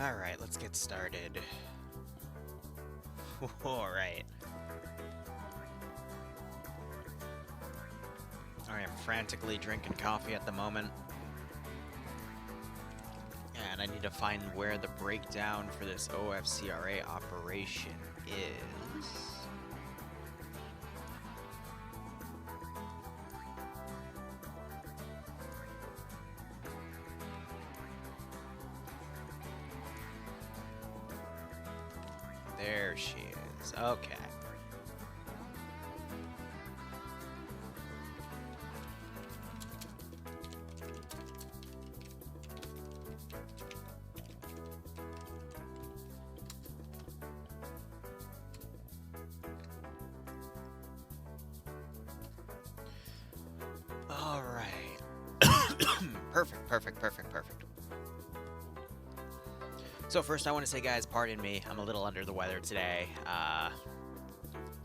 Alright, let's get started. Alright. I am frantically drinking coffee at the moment. And I need to find where the breakdown for this OFCRA operation is. There she is. Okay. Alright. Perfect. So first I want to say, guys, pardon me. I'm a little under the weather today.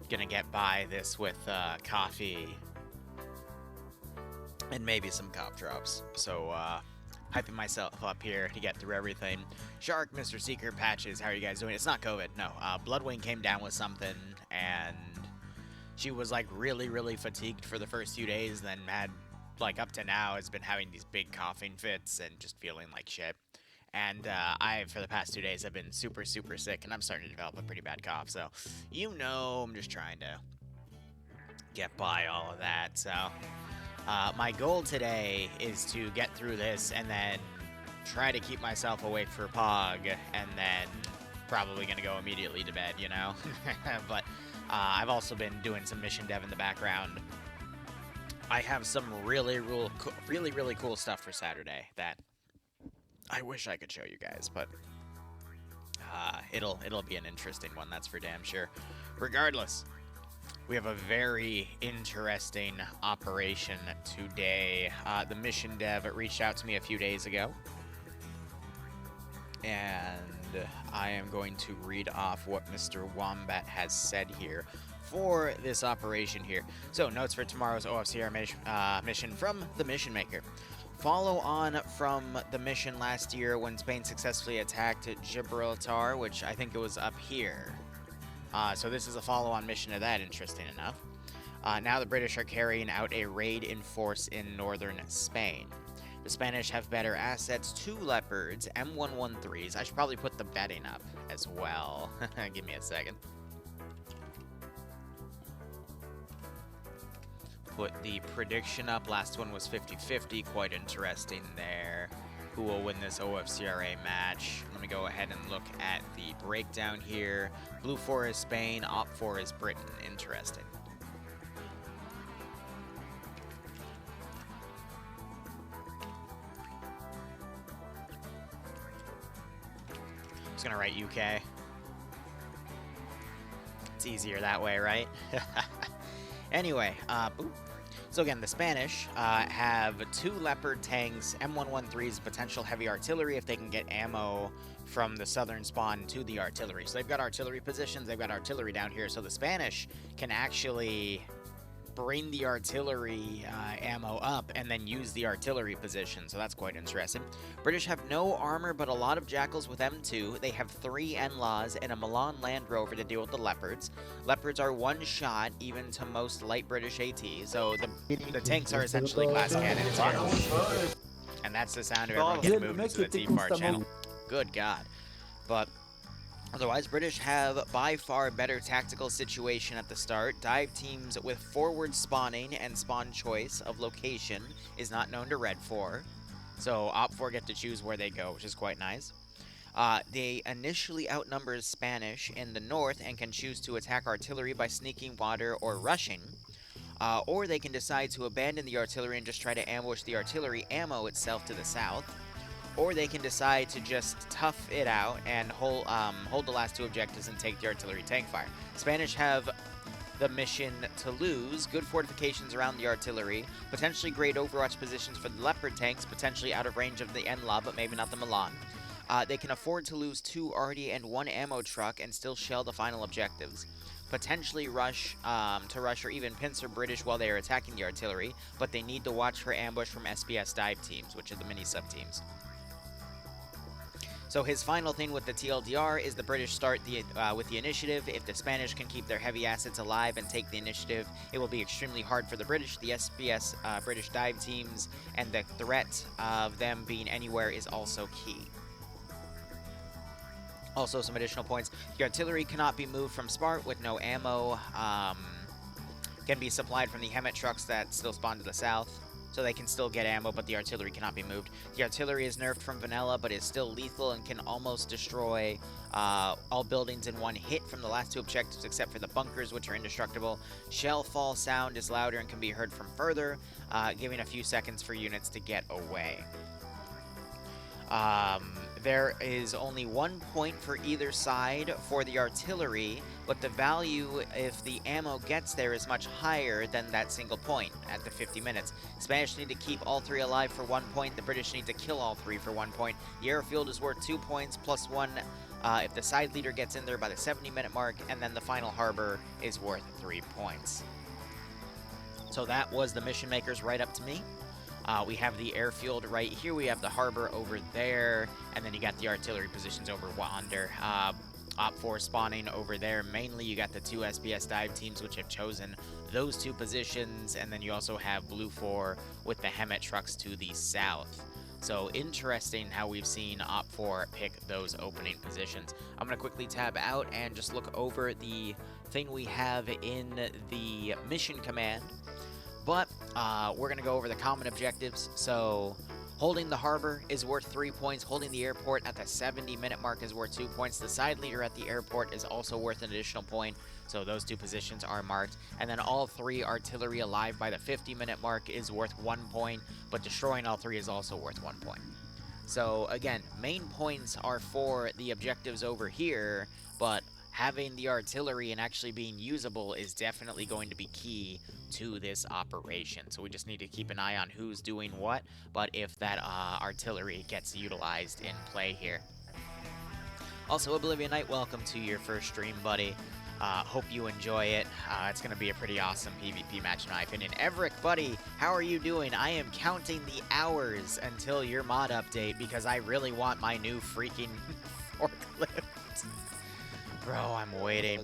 Gonna get by this with coffee and maybe some cough drops. So hyping myself up here to get through everything. Shark, Mr. Seeker, Patches, how are you guys doing? It's not COVID, no. Bloodwing came down with something, and she was like really fatigued for the first few days, then had, like, up to now has been having these big coughing fits and just feeling like shit. And for the past 2 days, I've been super sick, and I'm starting to develop a pretty bad cough. So, I'm just trying to get by all of that. So, my goal today is to get through this and then try to keep myself awake for Pog, and then probably going to go immediately to bed, you know? But I've also been doing some mission dev in the background. I have some really cool stuff for Saturday that I wish I could show you guys, but it'll be an interesting one, that's for damn sure. Regardless, we have a very interesting operation today. The mission dev reached out to me a few days ago, and I am going to read off what Mr. Wombat has said here for this operation here. So, notes for tomorrow's OFCRA mission from the Mission Maker. Follow on from the mission last year when Spain successfully attacked Gibraltar, which I think it was up here. So this is a follow-on mission to that, interesting enough. Now the British are carrying out a raid in force in northern Spain. The Spanish have better assets, 2 Leopards, M113s. I should probably put the betting up as well. Give me a second. Put the prediction up. Last one was 50-50. Quite interesting there. Who will win this OFCRA match? Let me go ahead and look at the breakdown here. Blue 4 is Spain. Op 4 is Britain. Interesting. Just gonna write UK. It's easier that way, right? Anyway, so again, the Spanish have 2 Leopard tanks, M113s, potential heavy artillery if they can get ammo from the southern spawn to the artillery. So they've got artillery positions, they've got artillery down here, so the Spanish can actually bring the artillery ammo up and then use the artillery position, so that's quite interesting. British have no armor but a lot of Jackals with M2. They have 3 NLAWs and a Milan Land Rover to deal with the Leopards. Leopards are 1 shot even to most light British AT, so the tanks are essentially glass cannons here. And that's the sound of everyone getting moved into the T-Far channel. Good God. But otherwise, British have by far better tactical situation at the start. Dive teams with forward spawning and spawn choice of location is not known to Red 4. So Op 4 get to choose where they go, which is quite nice. They initially outnumber Spanish in the north and can choose to attack artillery by sneaking water or rushing. Or they can decide to abandon the artillery and just try to ambush the artillery ammo itself to the south. Or they can decide to just tough it out and hold the last 2 objectives and take the artillery tank fire. Spanish have the mission to lose, good fortifications around the artillery, potentially great overwatch positions for the Leopard tanks, potentially out of range of the NLAW, but maybe not the Milan. They can afford to lose 2 arty and 1 ammo truck and still shell the final objectives. Potentially rush or even pincer British while they are attacking the artillery, but they need to watch for ambush from SBS dive teams, which are the mini sub teams. So his final thing with the TLDR is the British start with the initiative. If the Spanish can keep their heavy assets alive and take the initiative, it will be extremely hard for the British. The SBS British dive teams and the threat of them being anywhere is also key. Also, some additional points. The artillery cannot be moved from Spart with no ammo. Can be supplied from the Hemet trucks that still spawn to the south. So they can still get ammo, but the artillery cannot be moved. The artillery is nerfed from vanilla, but is still lethal and can almost destroy all buildings in one hit from the last two objectives, except for the bunkers, which are indestructible. Shell fall sound is louder and can be heard from further, giving a few seconds for units to get away. There is only 1 point for either side for the artillery, but the value if the ammo gets there is much higher than that single point at the 50 minutes. Spanish need to keep all three alive for 1 point. The British need to kill all three for 1 point. The airfield is worth 2 points plus 1 if the side leader gets in there by the 70-minute mark, and then the final harbor is worth 3 points. So that was the mission makers right up to me. We have the airfield right here, we have the harbor over there, and then you got the artillery positions over yonder. OFCRA spawning over there. Mainly you got the two SBS dive teams which have chosen those two positions, and then you also have Blue 4 with the Hemet trucks to the south. So interesting how we've seen OFCRA pick those opening positions. I'm going to quickly tab out and just look over the thing we have in the mission command. But we're going to go over the common objectives. So holding the harbor is worth 3 points. Holding the airport at the 70-minute mark is worth 2 points. The side leader at the airport is also worth an additional point. So those two positions are marked. And then all three artillery alive by the 50-minute mark is worth 1 point. But destroying all three is also worth 1 point. So again, main points are for the objectives over here. But having the artillery and actually being usable is definitely going to be key to this operation. So we just need to keep an eye on who's doing what, but if that artillery gets utilized in play here. Also, Oblivion Knight, welcome to your first stream, buddy. Hope you enjoy it. It's going to be a pretty awesome PvP match in my opinion. Everick, buddy, how are you doing? I am counting the hours until your mod update because I really want my new freaking forklift. Bro, I'm waiting.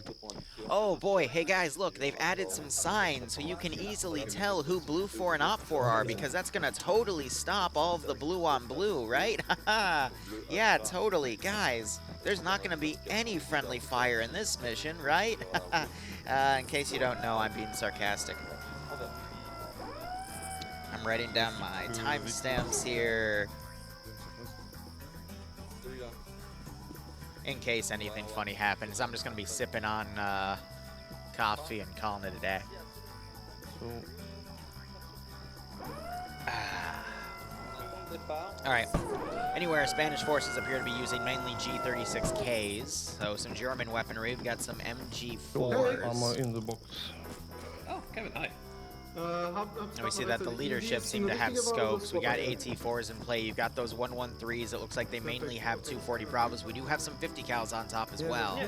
Oh boy, hey guys, look, they've added some signs so you can easily tell who Blue 4 and OFCRA are, because that's gonna totally stop all of the blue on blue, right? Haha. Yeah, totally. Guys, there's not gonna be any friendly fire in this mission, right? In case you don't know, I'm being sarcastic. I'm writing down my timestamps here, in case anything funny happens. I'm just going to be sipping on coffee and calling it a day. Alright. Anywhere, Spanish forces appear to be using mainly G36Ks. So some German weaponry. We've got some MG4s. Armor in the box. Oh, Kevin, hi. And we see that the leadership seem to have scopes. We got AT4s in play. You've got those 113s. It looks like they mainly have 240 Bravos. We do have some 50 cals on top as well.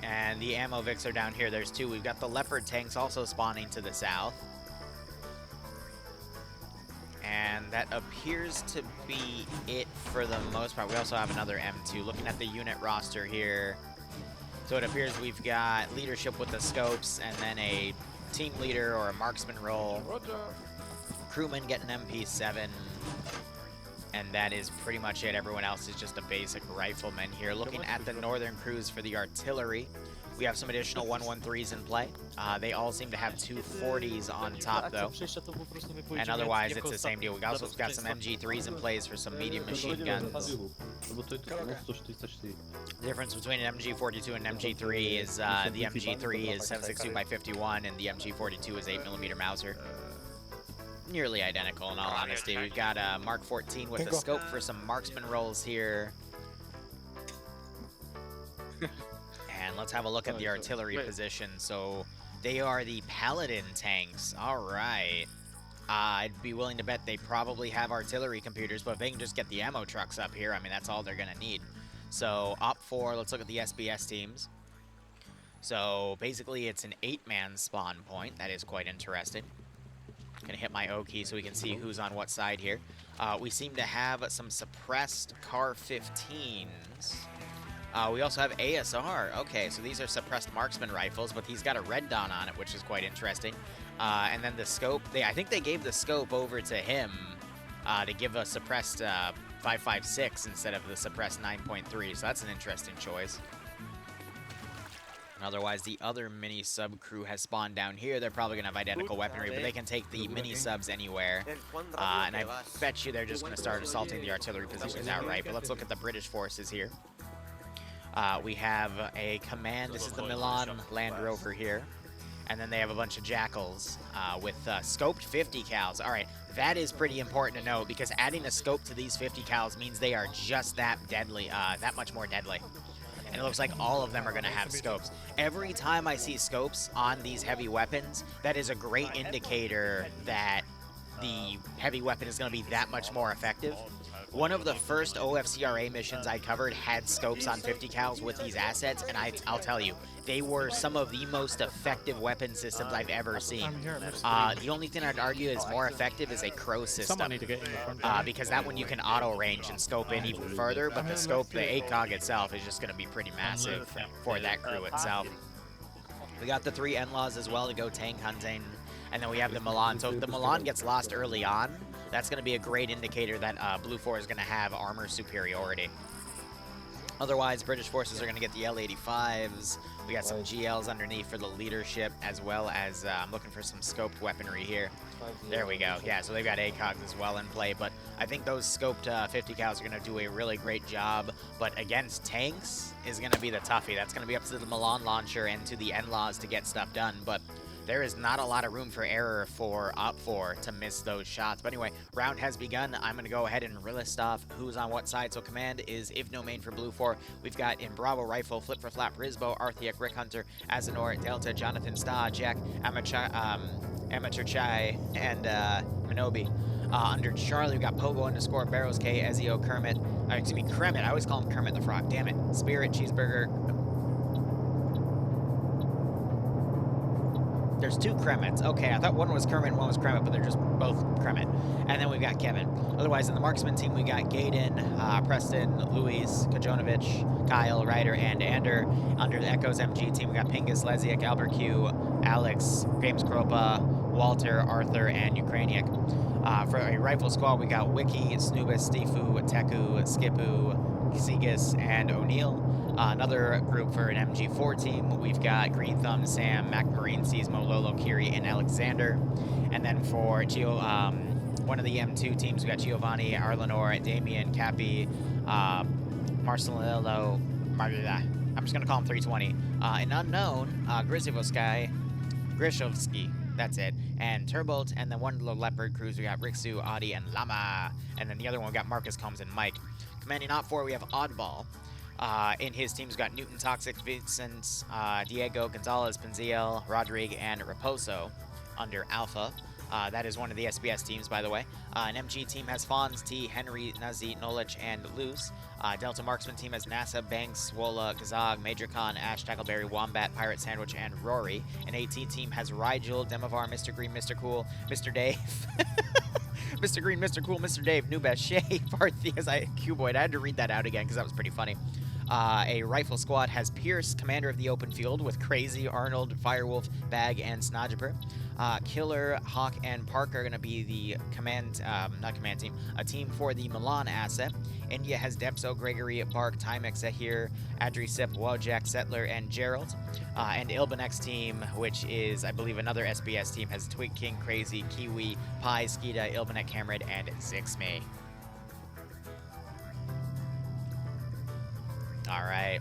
And the ammo Vics are down here. There's two. We've got the Leopard tanks also spawning to the south. And that appears to be it for the most part. We also have another M2. Looking at the unit roster here, so it appears we've got leadership with the scopes, and then a team leader or a marksman role. Crewman getting MP7. And that is pretty much it. Everyone else is just a basic rifleman here. Looking at the northern crews for the artillery, we have some additional 113s in play. They all seem to have 240s on top, though. And otherwise, it's the same deal. We also got some MG3s in place for some medium machine guns. The difference between an MG42 and an MG3 is the MG3 is 7.62x51, and the MG42 is 8mm Mauser. Nearly identical, in all honesty. We've got a Mark 14 with a scope for some marksman rolls here. And let's have a look at the artillery position. So they are the Paladin tanks. All right. I'd be willing to bet they probably have artillery computers, but if they can just get the ammo trucks up here, I mean, that's all they're going to need. So OFCRA, let's look at the SBS teams. So basically it's an 8-man spawn point. That is quite interesting. Gonna hit my O key so we can see who's on what side here. We seem to have some suppressed Car 15s. We also have ASR. Okay, so these are suppressed marksman rifles, but he's got a red dot on it, which is quite interesting. And then the scope, I think they gave the scope over to him to give a suppressed 5.56 instead of the suppressed 9.3, so that's an interesting choice. Otherwise, the other mini sub crew has spawned down here. They're probably going to have identical weaponry, but they can take the mini subs anywhere. And I bet you they're just going to start assaulting the artillery positions outright. But let's look at the British forces here. We have a command. This is the Milan Land Rover here. And then they have a bunch of jackals with scoped 50 cals. All right, that is pretty important to know because adding a scope to these 50 cals means they are just that deadly, that much more deadly. And it looks like all of them are going to have scopes. Every time I see scopes on these heavy weapons, that is a great indicator that the heavy weapon is going to be that much more effective. One of the first OFCRA missions I covered had scopes on 50 cals with these assets, and I'll tell you, they were some of the most effective weapon systems I've ever seen. The only thing I'd argue is more effective is a crow system, because that one you can auto range and scope in even further, but the scope, the ACOG itself, is just going to be pretty massive for that crew itself. We got the 3 NLAWs as well to go tank hunting, and then we have the Milan. So if the Milan gets lost early on, that's going to be a great indicator that Blue 4 is going to have armor superiority. Otherwise, British forces are going to get the L85s. We got some GLs underneath for the leadership, as well as I'm looking for some scoped weaponry here. There we go. Yeah, so they've got ACOGs as well in play, but I think those scoped 50 cals are going to do a really great job. But against tanks is going to be the toughie. That's going to be up to the Milan launcher and to the NLAWs to get stuff done. But there is not a lot of room for error for OP4 to miss those shots. But anyway, round has begun. I'm going to go ahead and list off who's on what side. So command is If No Main for Blue 4. We've got in Bravo Rifle, Flip for Flap, Rizbo, Arthiak, Rick Hunter, Azanor, Delta, Jonathan Sta, Jack, Amateur Chai, and Minobi. Under Charlie, we got Pogo _ Barrows K, Ezio, Kermit. Excuse me, Kermit. I always call him Kermit the Frog. Damn it. Spirit, Cheeseburger. There's 2 Kremits. Okay, I thought one was Kermit and one was Kremit, but they're just both Kremit. And then we've got Kevin. Otherwise, in the marksman team, we got Gaiden, Preston, Luis, Kajonovich, Kyle, Ryder, and Ander. Under the Echoes MG team, we got Pingus, Leziak, Albert Q, Alex, James Kropa, Walter, Arthur, and Ukrainiak. For a rifle squad, we got Wiki, Snoobus, Stifu, Teku, Skipu, Sigis, and O'Neill. Another group for an MG4 team, we've got Green Thumb, Sam, Mac Marine, Seismo, Lolo, Kiri, and Alexander. And then for one of the M2 teams, we got Giovanni, Arlenor, Damien, Cappy, Marcello, I'm just going to call him 320. An unknown, Grishovsky, that's it. And Turbolt, and then one little Leopard crews, we got Rixu, Audi, and Lama. And then the other one, we got Marcus Combs and Mike. Commanding OP4, we have Oddball. In his team's got Newton, Toxic, Vincent, Diego, Gonzalez, Penziel, Rodrigue, and Raposo under Alpha. That is one of the SBS teams, by the way. An MG team has Fawns, T, Henry, Nazi, Nolich, and Luce. Delta Marksman team has NASA, Banks, Swola, Gazag, Major Khan, Ash, Tackleberry, Wombat, Pirate Sandwich, and Rory. An AT team has Rigel, Demovar, Mr. Green, Mr. Cool, Mr. Dave. Mr. Green, Mr. Cool, Mr. Dave, Nubes, Shay, Parthias, Cuboid. I had to read that out again because that was pretty funny. A rifle squad has Pierce, commander of the open field, with Crazy, Arnold, Firewolf, Bag, and Snodgeper. Killer, Hawk, and Park are going to be the not command team, a team for the Milan asset. India has Depso, Gregory, Bark, Timex, Zahir, Adri, Sip, Wojak, Settler, and Gerald. And Ilbanek's team, which is, I believe, another SBS team, has Twig King, Crazy, Kiwi, Pi, Skida, Ilbanek, Cameron, and Zixme. All right.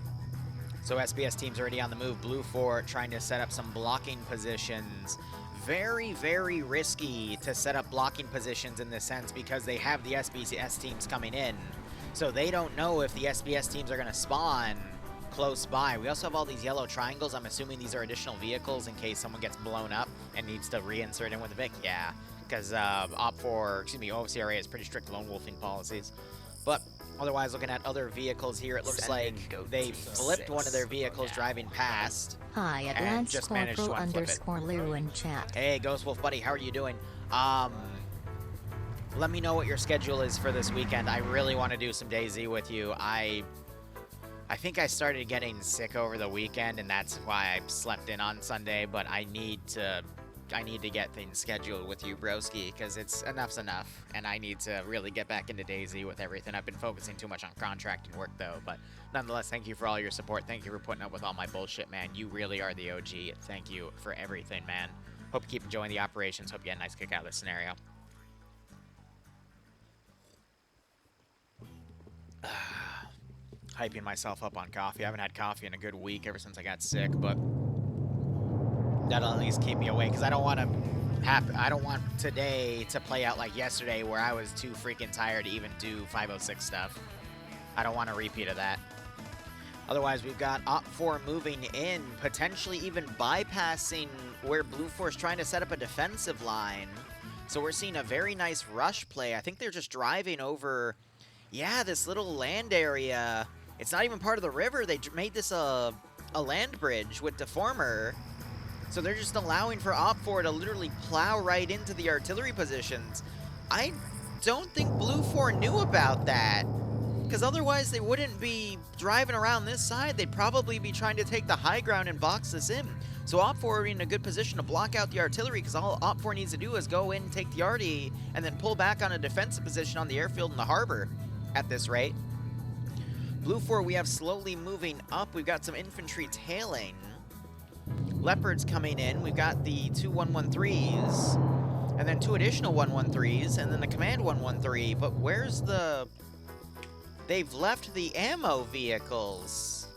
So SBS team's already on the move. Blue 4 trying to set up some blocking positions. Very, very risky to set up blocking positions in this sense because they have the SBS teams coming in. So they don't know if the SBS teams are going to spawn close by. We also have all these yellow triangles. I'm assuming these are additional vehicles in case someone gets blown up and needs to reinsert in with a Vic. Yeah, because OFCRA has pretty strict lone wolfing policies. But otherwise, looking at other vehicles here, it looks like they flipped one of their vehicles driving past. Hi, at and just managed to unflip it. _Liru in chat. Hey, Ghost Wolf buddy, how are you doing? let me know what your schedule is for this weekend. I really want to do some DayZ with you. I think I started getting sick over the weekend, and that's why I slept in on Sunday, but I need to get things scheduled with you, broski, because enough's enough, and I need to really get back into DayZ with everything. I've been focusing too much on contracting work, though, but nonetheless, thank you for all your support. Thank you for putting up with all my bullshit, man. You really are the OG. Thank you for everything, man. Hope you keep enjoying the operations. Hope you get a nice kick out of this scenario. Hyping myself up on coffee. I haven't had coffee in a good week ever since I got sick, but that'll at least keep me awake, because I don't want today to play out like yesterday where I was too freaking tired to even do 506 stuff. I don't want a repeat of that. Otherwise, we've got OFCRA moving in, potentially even bypassing where Blue Force trying to set up a defensive line. So we're seeing a very nice rush play. I think they're just driving over, yeah, this little land area. It's not even part of the river. They made this a land bridge with Deformer. So they're just allowing for OFCRA to literally plow right into the artillery positions. I don't think Blue 4 knew about that, because otherwise they wouldn't be driving around this side. They'd probably be trying to take the high ground and box this in. So OFCRA are in a good position to block out the artillery, because all OFCRA needs to do is go in, take the arty, and then pull back on a defensive position on the airfield in the harbor at this rate. Blue 4, we have slowly moving up. We've got some infantry tailing. Leopards coming in. We've got the 2 113s, and then 2 additional 113s, and then the command 113. But where's the... They've left the ammo vehicles.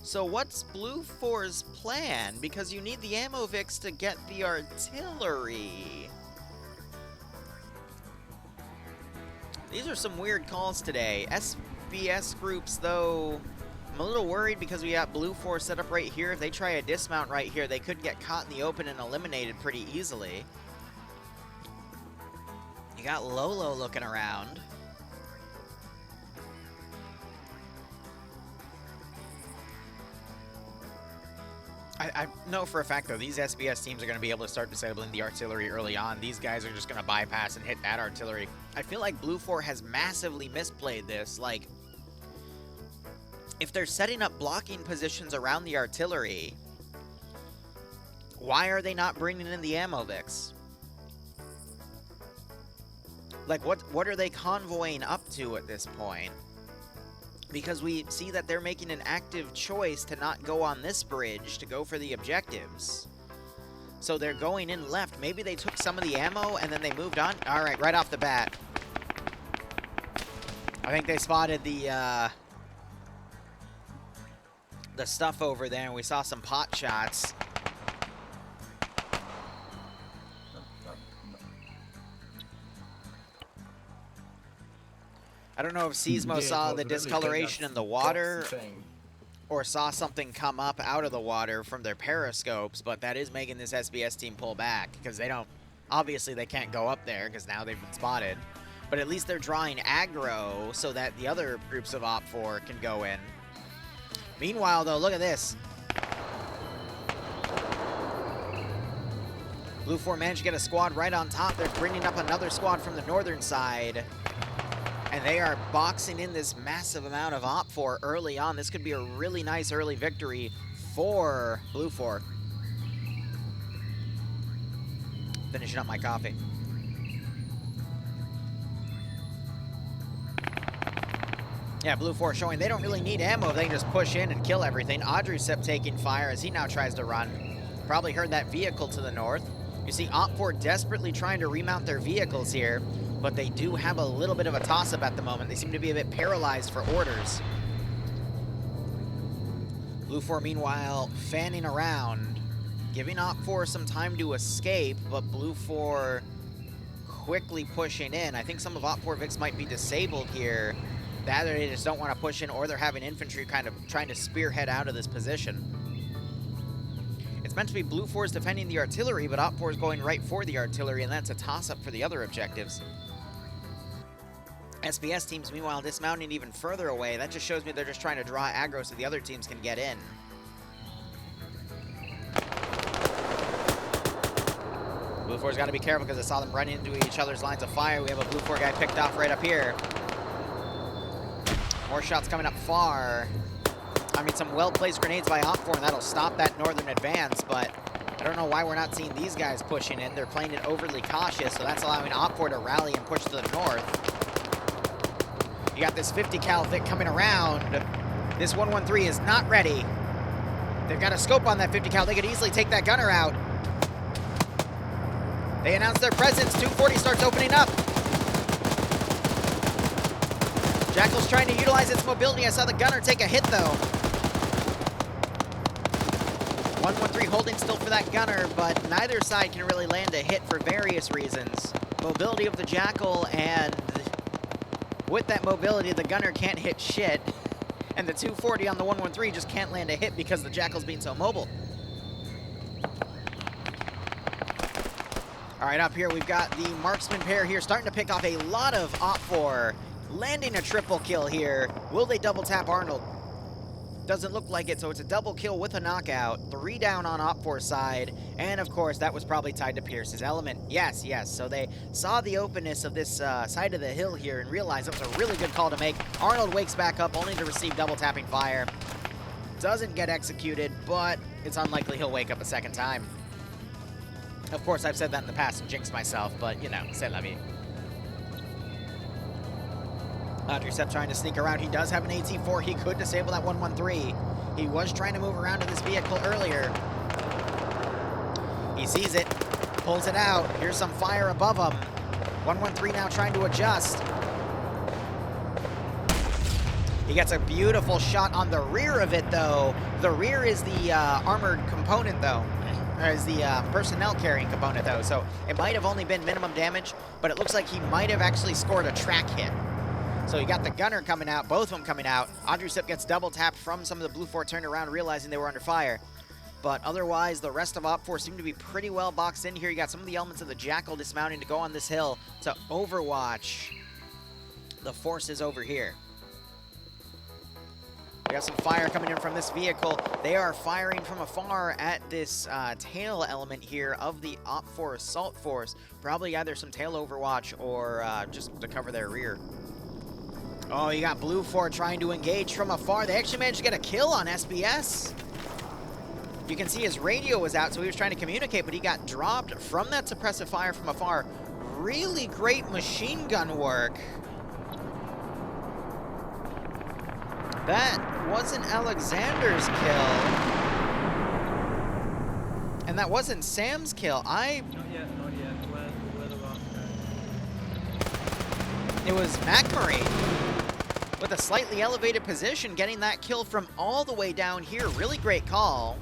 So what's Blue 4's plan? Because you need the ammo Vix to get the artillery. These are some weird calls today. SBS groups, though, I'm a little worried because we got Blue 4 set up right here. If they try a dismount right here, they could get caught in the open and eliminated pretty easily. You got Lolo looking around. I know for a fact, though, these SBS teams are going to be able to start disabling the artillery early on. These guys are just going to bypass and hit that artillery. I feel like Blue 4 has massively misplayed this. Like, if they're setting up blocking positions around the artillery, why are they not bringing in the ammo Vix? Like, what are they convoying up to at this point? Because we see that they're making an active choice to not go on this bridge, to go for the objectives. So they're going in left. Maybe they took some of the ammo and then they moved on. All right, right off the bat, I think they spotted the stuff over there, and we saw some pot shots. I don't know if Seismo saw the discoloration in the water or saw something come up out of the water from their periscopes, but that is making this SBS team pull back, because they don't, obviously they can't go up there because now they've been spotted, but at least they're drawing aggro so that the other groups of OFCRA can go in. Meanwhile, though, look at this. Blue 4 managed to get a squad right on top. They're bringing up another squad from the northern side, and they are boxing in this massive amount of OFCRA early on. This could be a really nice early victory for Blue 4. Finishing up my coffee. Yeah, Blue 4 showing they don't really need ammo. They can just push in and kill everything. Audrusep taking fire as he now tries to run. Probably heard that vehicle to the north. You see OFCRA desperately trying to remount their vehicles here, but they do have a little bit of a toss-up at the moment. They seem to be a bit paralyzed for orders. Blue 4, meanwhile, fanning around, giving OFCRA some time to escape, but Blue 4 quickly pushing in. I think some of OFCRA Vix might be disabled here. Either they just don't want to push in, or they're having infantry kind of trying to spearhead out of this position. It's meant to be Blue 4's defending the artillery, but OFCRA is going right for the artillery, and that's a toss-up for the other objectives. SBS teams, meanwhile, dismounting even further away. That just shows me they're just trying to draw aggro so the other teams can get in. Blue 4's got to be careful because I saw them run into each other's lines of fire. We have a Blue 4 guy picked off right up here. More shots coming up far. I mean, some well-placed grenades by OFCRA, and that'll stop that northern advance, but I don't know why we're not seeing these guys pushing in. They're playing it overly cautious, so that's allowing OFCRA to rally and push to the north. You got this 50 cal Vic coming around. This 113 is not ready. They've got a scope on that 50 cal. They could easily take that gunner out. They announce their presence. 240 starts opening up. Jackal's trying to utilize its mobility. I saw the gunner take a hit, though. 113 holding still for that gunner, but neither side can really land a hit for various reasons. Mobility of the Jackal, and with that mobility, the gunner can't hit shit. And the 240 on the 113 just can't land a hit because the Jackal's being so mobile. All right, up here we've got the marksman pair here starting to pick off a lot of OFCRA, landing a triple kill here. Will they double tap Arnold? Doesn't look like it, so it's a double kill with a knockout. 3 down on OFCRA's side, and of course that was probably tied to Pierce's element. Yes, so they saw the openness of this side of the hill here and realized it was a really good call to make. Arnold wakes back up only to receive double tapping fire. Doesn't get executed, but it's unlikely he'll wake up a second time. Of course, I've said that in the past and jinxed myself, but you know, c'est la vie. Andrewsep trying to sneak around. He does have an AT-4. He could disable that 113. He was trying to move around in this vehicle earlier. He sees it, pulls it out. Here's some fire above him. 113 now trying to adjust. He gets a beautiful shot on the rear of it, though. The rear is the armored component, though. Is the personnel carrying component, though. So it might have only been minimum damage, but it looks like he might have actually scored a track hit. So you got the gunner coming out, both of them coming out. Andrewsep gets double tapped from some of the Blue 4 turned around, realizing they were under fire. But otherwise, the rest of OFCRA seem to be pretty well boxed in here. You got some of the elements of the Jackal dismounting to go on this hill to overwatch the forces over here. We have some fire coming in from this vehicle. They are firing from afar at this tail element here of the OFCRA assault force. Probably either some tail overwatch or just to cover their rear. Oh, you got Blue 4 trying to engage from afar. They actually managed to get a kill on SBS. You can see his radio was out, so he was trying to communicate, but he got dropped from that suppressive fire from afar. Really great machine gun work. That wasn't Alexander's kill. And that wasn't Sam's kill. Not yet. Where the last guy? It was McMurray with a slightly elevated position, getting that kill from all the way down here. Really great call.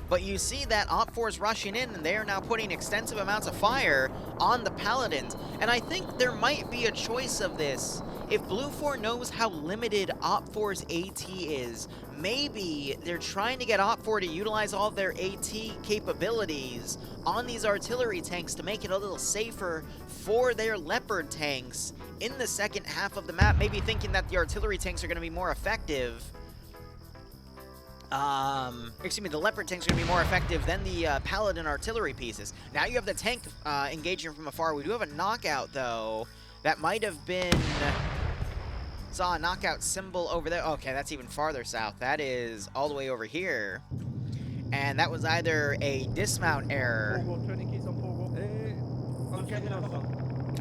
But you see that OFCRA is rushing in, and they are now putting extensive amounts of fire on the Paladins. And I think there might be a choice of this. If Blue 4 knows how limited OFCRA's AT is, maybe they're trying to get OFCRA to utilize all of their AT capabilities on these artillery tanks to make it a little safer for their Leopard tanks in the second half of the map, maybe thinking that the artillery tanks are going to be more effective. The Leopard tanks are going to be more effective than the Paladin artillery pieces. Now you have the tank engaging from afar. We do have a knockout, though. That might have been... Saw a knockout symbol over there. Okay, that's even farther south. That is all the way over here. And that was either a dismount error.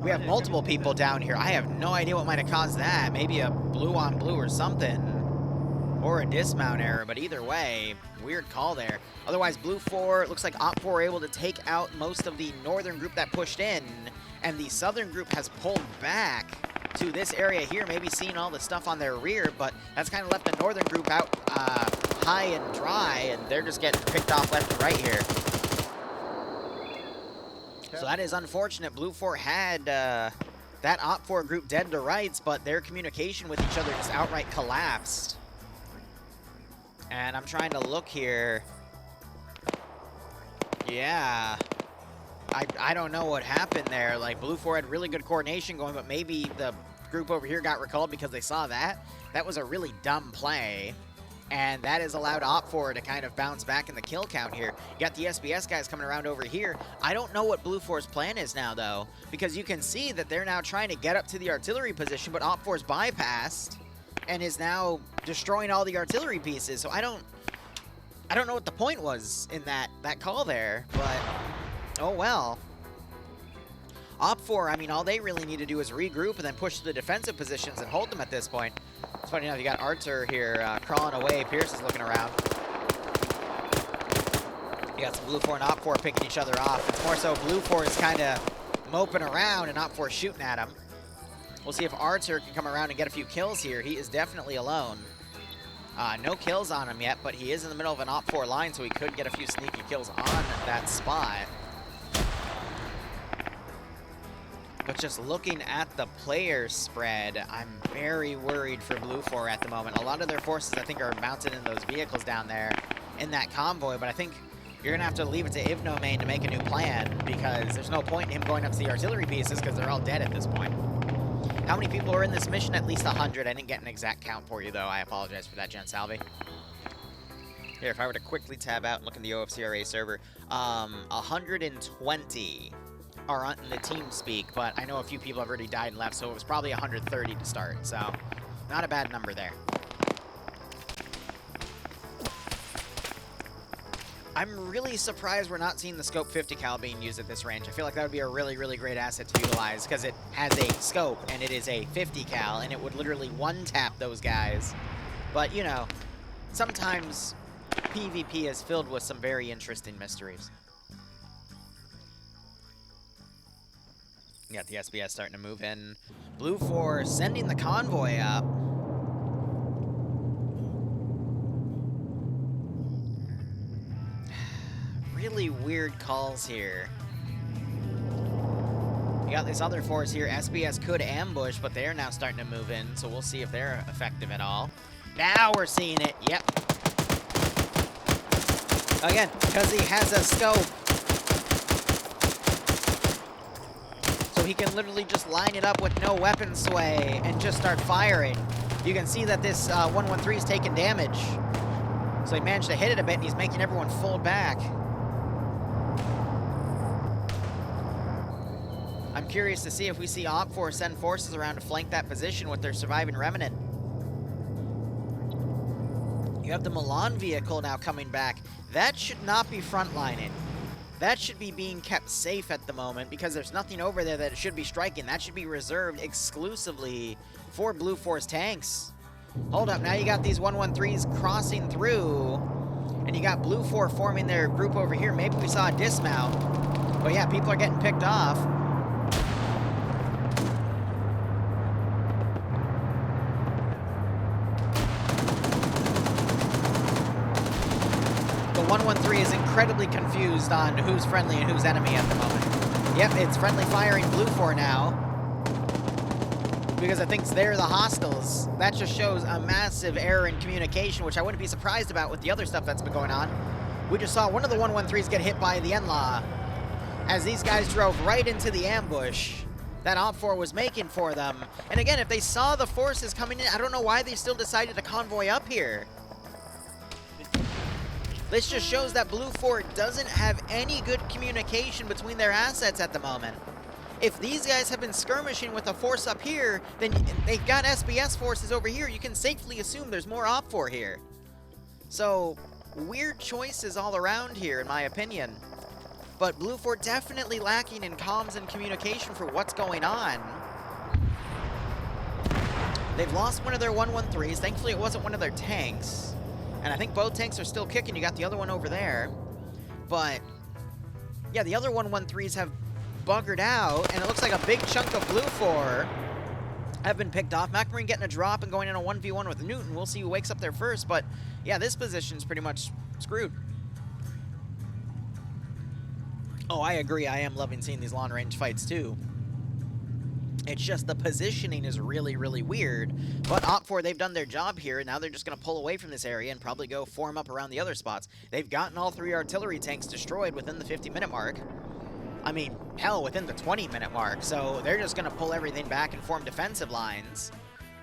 We have multiple people down here. I have no idea what might have caused that. Maybe a blue on blue or something. Or a dismount error, but either way, weird call there. Otherwise, Blue 4, looks like OFCRA were able to take out most of the northern group that pushed in, and the southern group has pulled back to this area here, maybe seeing all the stuff on their rear, but that's kind of left the northern group out high and dry, and they're just getting picked off left and right here. So that is unfortunate. Blue 4 had that OFCRA group dead to rights, but their communication with each other just outright collapsed. And I'm trying to look here. Yeah. I don't know what happened there. Like, Blue 4 had really good coordination going, but maybe the group over here got recalled because they saw that. That was a really dumb play. And that has allowed OFCRA to kind of bounce back in the kill count here. You got the SBS guys coming around over here. I don't know what Blue 4's plan is now, though, because you can see that they're now trying to get up to the artillery position, but OFCRA's bypassed and is now destroying all the artillery pieces. So I don't know what the point was in that call there, but oh well. OFCRA, I mean, all they really need to do is regroup and then push to the defensive positions and hold them at this point. It's funny enough, you got Arthur here crawling away. Pierce is looking around. You got some Blue 4 and OFCRA picking each other off. It's more so Blue 4 is kind of moping around and OFCRA shooting at him. We'll see if Arthur can come around and get a few kills here. He is definitely alone. No kills on him yet, but he is in the middle of an OFCRA line, so he could get a few sneaky kills on that spot. But just looking at the player spread, I'm very worried for Blue 4 at the moment. A lot of their forces, I think, are mounted in those vehicles down there in that convoy, but I think you're going to have to leave it to Ivnomane to make a new plan, because there's no point in him going up to the artillery pieces, because they're all dead at this point. How many people are in this mission? At least 100. I didn't get an exact count for you, though. I apologize for that, Jen Salvi. Here, if I were to quickly tab out and look in the OFCRA server, 120 are on the team speak, but I know a few people have already died and left, so it was probably 130 to start, so not a bad number there. I'm really surprised we're not seeing the scope 50 cal being used at this range. I feel like that would be a really, really great asset to utilize, because it has a scope and it is a 50 cal, and it would literally one-tap those guys. But, you know, sometimes PvP is filled with some very interesting mysteries. You got the SBS starting to move in. Blue 4 sending the convoy up. Really weird calls here. You got this other force here. SBS could ambush, but they're now starting to move in, so we'll see if they're effective at all. Now we're seeing it. Yep. Again, because he has a scope. So he can literally just line it up with no weapon sway and just start firing. You can see that this 113 is taking damage. So he managed to hit it a bit, and he's making everyone fold back. I'm curious to see if we see OFCRA send forces around to flank that position with their surviving remnant. You have the Milan vehicle now coming back. That should not be frontlining. That should be being kept safe at the moment, because there's nothing over there that it should be striking. That should be reserved exclusively for Blue 4's tanks. Hold up, now you got these 113s crossing through, and you got Blue 4 forming their group over here. Maybe we saw a dismount. But yeah, people are getting picked off. The 113 is incredibly confused on who's friendly and who's enemy at the moment. Yep, it's friendly firing Blue 4 now, because I think they're the hostiles. That just shows a massive error in communication, which I wouldn't be surprised about with the other stuff that's been going on. We just saw one of the 113s get hit by the NLAW as these guys drove right into the ambush that OFCRA was making for them. And again, if they saw the forces coming in, I don't know why they still decided to convoy up here. This just shows that Blue 4 doesn't have any good communication between their assets at the moment. If these guys have been skirmishing with a force up here, then they've got SBS forces over here. You can safely assume there's more OFCRA here. So, weird choices all around here, in my opinion. But Blue 4 definitely lacking in comms and communication for what's going on. They've lost one of their 113s. Thankfully, it wasn't one of their tanks. And I think both tanks are still kicking. You got the other one over there. But, yeah, the other 113s have buggered out, and it looks like a big chunk of Blue 4 have been picked off. MacMarine getting a drop and going in a 1v1 with Newton. We'll see who wakes up there first, but, yeah, this position's pretty much screwed. Oh, I agree. I am loving seeing these long-range fights, too. It's just the positioning is really, really weird. But OFCRA, they've done their job here, and now they're just going to pull away from this area and probably go form up around the other spots. They've gotten all 3 artillery tanks destroyed within the 50-minute mark. I mean, hell, within the 20-minute mark. So they're just going to pull everything back and form defensive lines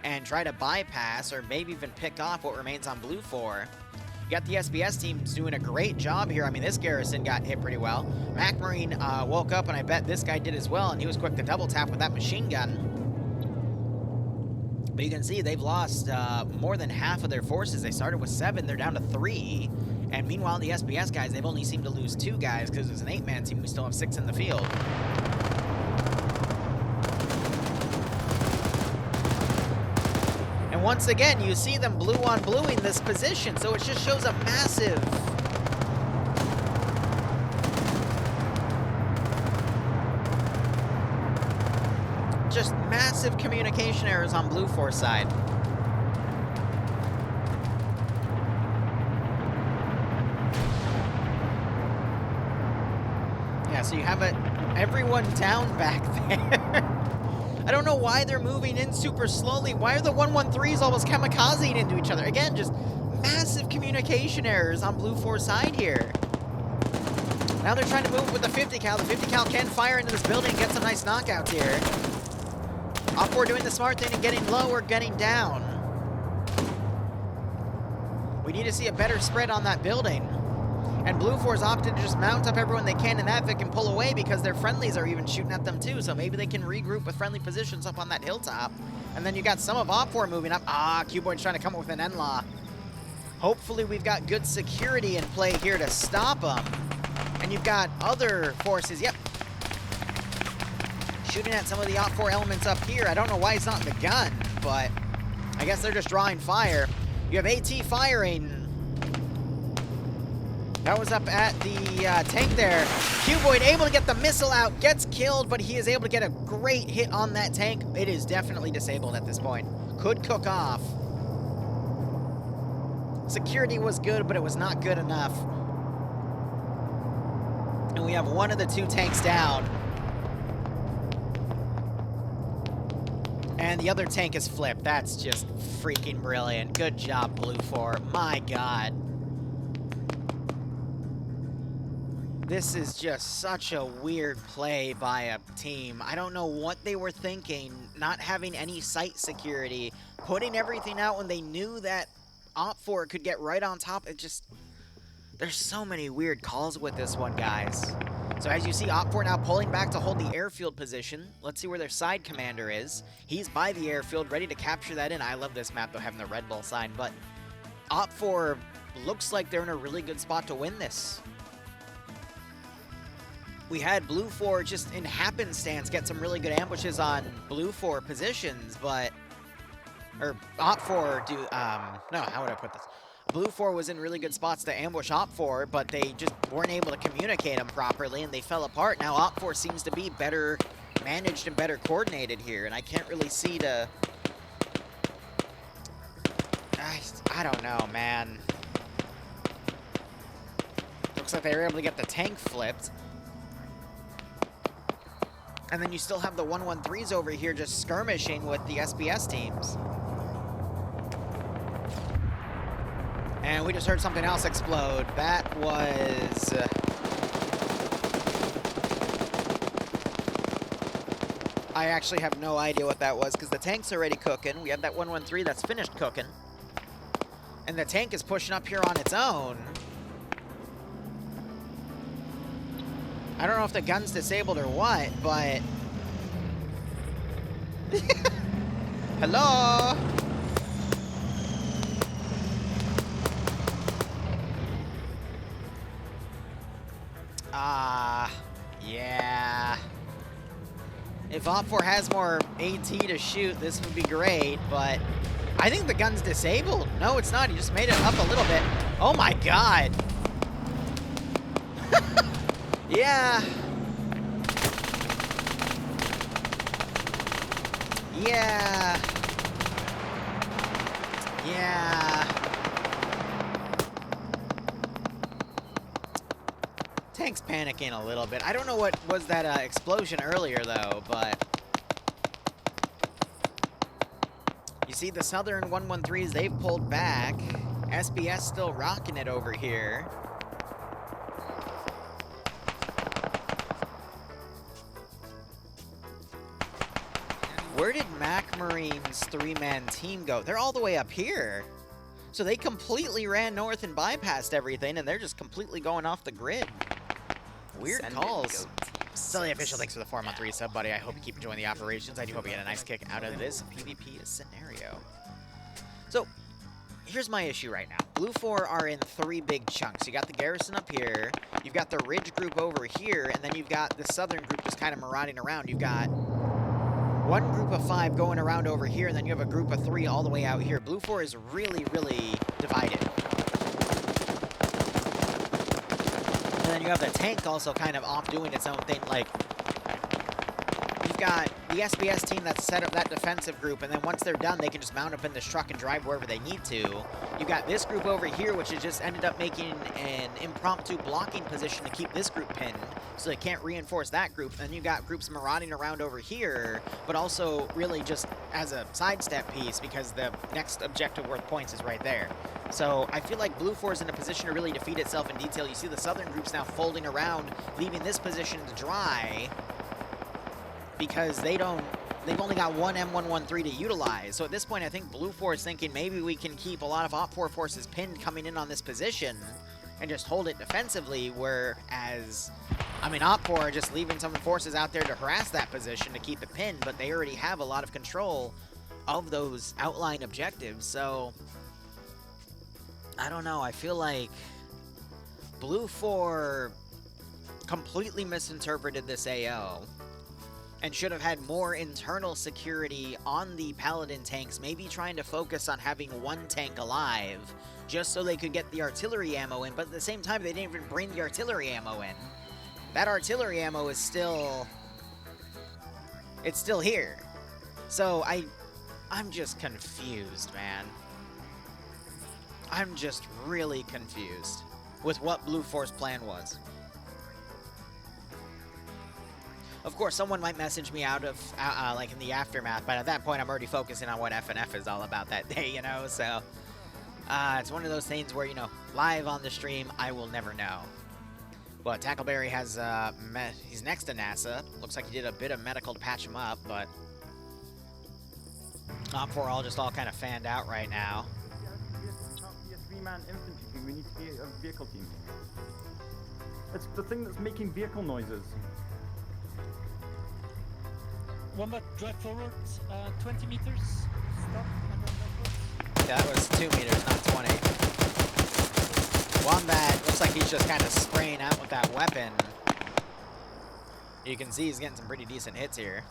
and try to bypass or maybe even pick off what remains on Blue 4. You got the SBS teams doing a great job here. I mean, this garrison got hit pretty well. Mac Marine woke up, and I bet this guy did as well, and he was quick to double tap with that machine gun. But you can see they've lost more than half of their forces. They started with 7, they're down to 3. And meanwhile, the SBS guys, they've only seemed to lose 2 guys because it's an 8-man team. We still have 6 in the field. And once again, you see them blue on bluing this position, so it just shows a massive... just massive communication errors on Blue 4's side. Yeah, so you have everyone down back there. I don't know why they're moving in super slowly. Why are the 113s almost kamikazing into each other? Again, just massive communication errors on Blue 4's side here. Now they're trying to move with the 50 cal. The 50 cal can fire into this building and get some nice knockouts here. OFCRA doing the smart thing and getting low or getting down. We need to see a better spread on that building. And Blue 4's opted to just mount up everyone they can in that Vic and pull away because their friendlies are even shooting at them too. So maybe they can regroup with friendly positions up on that hilltop. And then you got some of OFCRA moving up. Cuboid's trying to come up with an N-Law. Hopefully we've got good security in play here to stop them. And you've got other forces, yep, shooting at some of the OFCRA elements up here. I don't know why it's not in the gun, but I guess they're just drawing fire. You have AT firing. That was up at the tank there. Cuboid able to get the missile out, gets killed, but he is able to get a great hit on that tank. It is definitely disabled at this point. Could cook off. Security was good, but it was not good enough. And we have one of the 2 tanks down. And the other tank is flipped. That's just freaking brilliant. Good job, Blue 4. My God. This is just such a weird play by a team. I don't know what they were thinking, not having any site security, putting everything out when they knew that OFCRA could get right on top. It just... there's so many weird calls with this one, guys. So as you see, OFCRA now pulling back to hold the airfield position. Let's see where their side commander is. He's by the airfield, ready to capture that in. I love this map, though, having the Red Bull sign. But OFCRA looks like they're in a really good spot to win this. We had Blue 4 just in happenstance get some really good ambushes on Blue 4 positions, but... or OFCRA do... no, how would I put this? Blue 4 was in really good spots to ambush OFCRA, but they just weren't able to communicate them properly, and they fell apart. Now OFCRA seems to be better managed and better coordinated here, and I can't really see to... I don't know, man. Looks like they were able to get the tank flipped. And then you still have the 113s over here just skirmishing with the SBS teams. And we just heard something else explode. That was... I actually have no idea what that was, because the tank's already cooking. We have that 113 that's finished cooking. And the tank is pushing up here on its own. I don't know if the gun's disabled or what, but... Hello? Yeah. If OFCRA has more AT to shoot, this would be great, but... I think the gun's disabled. No, it's not. He just made it up a little bit. Oh my God. Yeah. Yeah. Yeah. Tank's panicking a little bit. I don't know what was that explosion earlier, though, but... You see the Southern 113s, they've pulled back. SBS still rocking it over here. Where did Mac Marine's 3-man team go? They're all the way up here. So they completely ran north and bypassed everything, and they're just completely going off the grid. Weird calls. Silly Official, thanks for the 4-month resub, buddy. I hope you keep enjoying the operations. I do hope you get a nice kick out of this PvP scenario. So, here's my issue right now. Blue 4 are in 3 big chunks. You got the garrison up here, you've got the ridge group over here, and then you've got the southern group just kind of marauding around. You've got one group of 5 going around over here, and then you have a group of 3 all the way out here. Blue 4 is really, really divided. And then you have the tank also kind of off doing its own thing. Like, you've got the SBS team that's set up that defensive group, and then once they're done, they can just mount up in this truck and drive wherever they need to. You've got this group over here, which has just ended up making an impromptu blocking position to keep this group pinned, so they can't reinforce that group. And then you've got groups marauding around over here, but also really just as a sidestep piece, because the next objective worth points is right there. So I feel like Blue 4 is in a position to really defeat itself in detail. You see the southern groups now folding around, leaving this position to dry, because they've only got one M113 to utilize. So at this point, I think Blue 4 is thinking maybe we can keep a lot of OPFOR forces pinned coming in on this position and just hold it defensively, whereas, I mean, OPFOR are just leaving some forces out there to harass that position to keep it pinned, but they already have a lot of control of those outlying objectives. So I don't know. I feel like Blue 4 completely misinterpreted this AO and should have had more internal security on the Paladin tanks, maybe trying to focus on having one tank alive, just so they could get the artillery ammo in, but at the same time, they didn't even bring the artillery ammo in. That artillery ammo is still... it's still here. So, I'm just confused, man. I'm just really confused with what Blue 4's plan was. Of course, someone might message me out of, like, in the aftermath, but at that point, I'm already focusing on what FNF is all about that day, you know? So, it's one of those things where, you know, live on the stream, I will never know. But Tackleberry has, he's next to NASA. Looks like he did a bit of medical to patch him up, but OPFOR all just all kind of fanned out right now. Be a 3-man infantry team. We need to be a vehicle team. It's the thing that's making vehicle noises. One back, drive forward, 20 meters, stop, and then backwards. Yeah, that was 2 meters, not 20. Wombat looks like he's just kind of spraying out with that weapon. You can see he's getting some pretty decent hits here.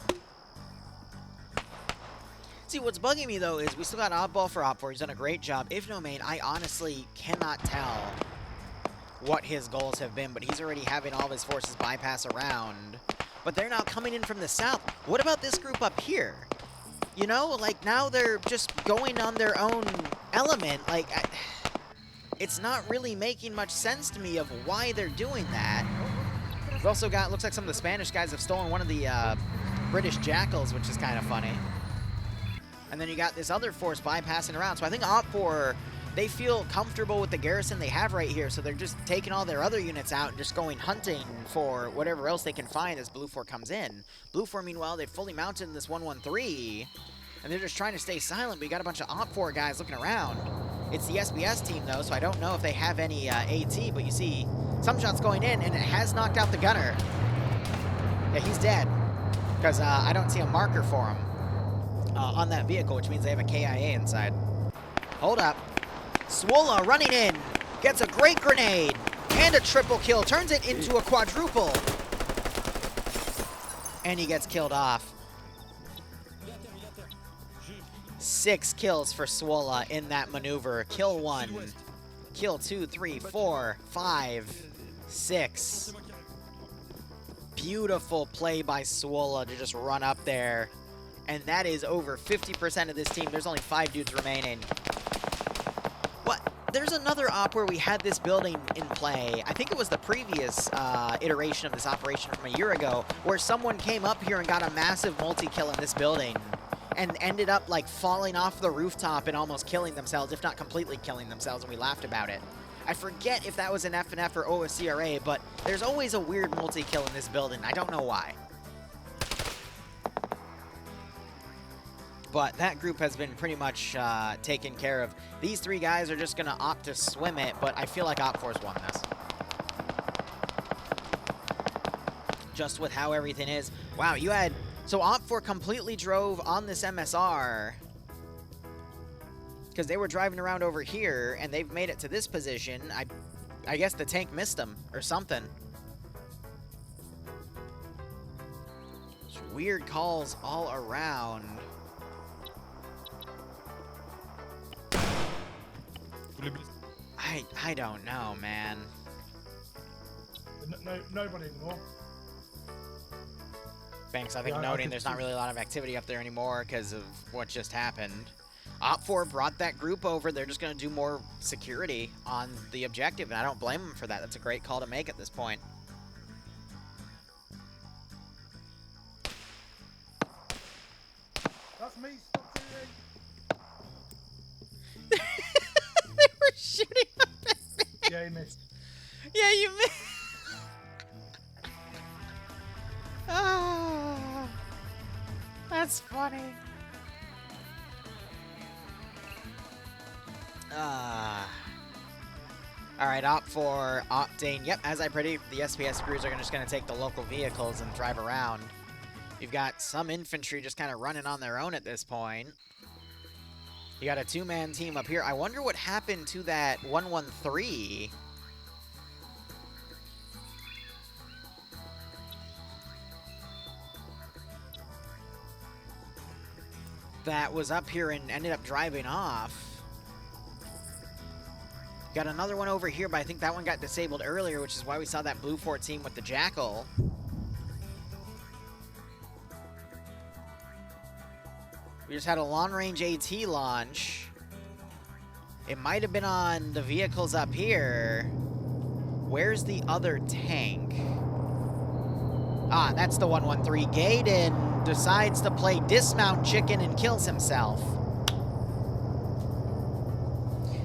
See, what's bugging me, though, is we still got Oddball for OPFOR. He's done a great job. If no main, I honestly cannot tell what his goals have been, but he's already having all of his forces bypass around. But they're now coming in from the south. What about this group up here? You know, like, now they're just going on their own element. Like, it's not really making much sense to me of why they're doing that. We've also got, looks like some of the Spanish guys have stolen one of the British Jackals, which is kind of funny. And then you got this other force bypassing around. So I think OPFOR, they feel comfortable with the garrison they have right here, so they're just taking all their other units out and just going hunting for whatever else they can find as Blue 4 comes in. Blue 4, meanwhile, they've fully mounted this 113, and they're just trying to stay silent, but you got a bunch of OPFOR guys looking around. It's the SBS team, though, so I don't know if they have any AT, but you see some shots going in, and it has knocked out the gunner. Yeah, he's dead, because I don't see a marker for him on that vehicle, which means they have a KIA inside. Hold up. Swola running in, gets a great grenade, and a triple kill, turns it into a quadruple. And he gets killed off. 6 kills for Swola in that maneuver. Kill 1, kill 2, 3, 4, 5, 6. Beautiful play by Swola to just run up there. And that is over 50% of this team. There's only 5 dudes remaining. What? There's another op where we had this building in play. I think it was the previous iteration of this operation from a year ago, where someone came up here and got a massive multi-kill in this building and ended up, like, falling off the rooftop and almost killing themselves, if not completely killing themselves, and we laughed about it. I forget if that was an FNF or OFCRA, but there's always a weird multi-kill in this building. I don't know why. but that group has been pretty much taken care of. These 3 guys are just going to opt to swim it, but I feel like OFCRA's won this. Just with how everything is. Wow, you had... So OFCRA completely drove on this MSR because they were driving around over here, and they've made it to this position. I guess the tank missed them or something. Just weird calls all around. I don't know, man. Nobody anymore. Thanks, I think Yeah, I noting could there's not see- really a lot of activity up there anymore because of what just happened. OPFOR brought that group over. They're just going to do more security on the objective, and I don't blame them for that. That's a great call to make at this point. That's me. Stop shooting. They were shooting up at me. Yeah, he missed. Yeah, you missed. Ah, that's funny. All right, OPFOR, Optane. Yep, as I predict, the SPS crews are just going to take the local vehicles and drive around. You've got some infantry just kind of running on their own at this point. You got a 2-man team up here. I wonder what happened to that 113. That was up here and ended up driving off. Got another one over here, but I think that one got disabled earlier, which is why we saw that blue 14 with the Jackal. We just had a long-range AT launch. It might have been on the vehicles up here. Where's the other tank? Ah, that's the 113. Gaiden decides to play dismount chicken and kills himself.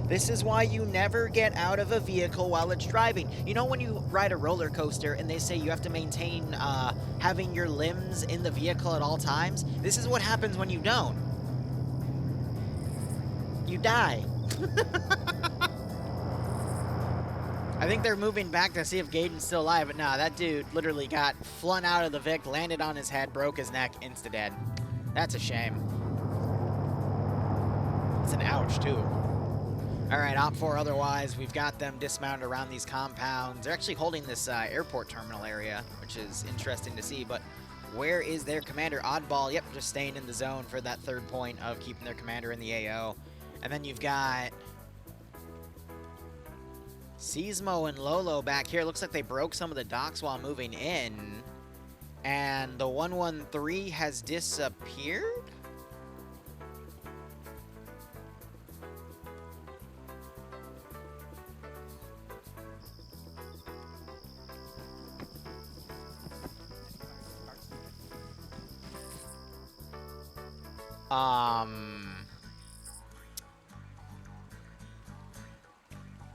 This is why you never get out of a vehicle while it's driving. You know when you ride a roller coaster and they say you have to maintain having your limbs in the vehicle at all times? This is what happens when you don't. You die. I think they're moving back to see if Gaiden's still alive, but nah, that dude literally got flung out of the Vic, landed on his head, broke his neck, insta-dead. That's a shame. It's an ouch, too. All right, OPFOR otherwise, we've got them dismounted around these compounds. They're actually holding this airport terminal area, which is interesting to see, but where is their commander? Oddball, yep, just staying in the zone for that 3rd point of keeping their commander in the AO. And then you've got Seismo and Lolo back here. Looks like they broke some of the docks while moving in. And the 113 has disappeared?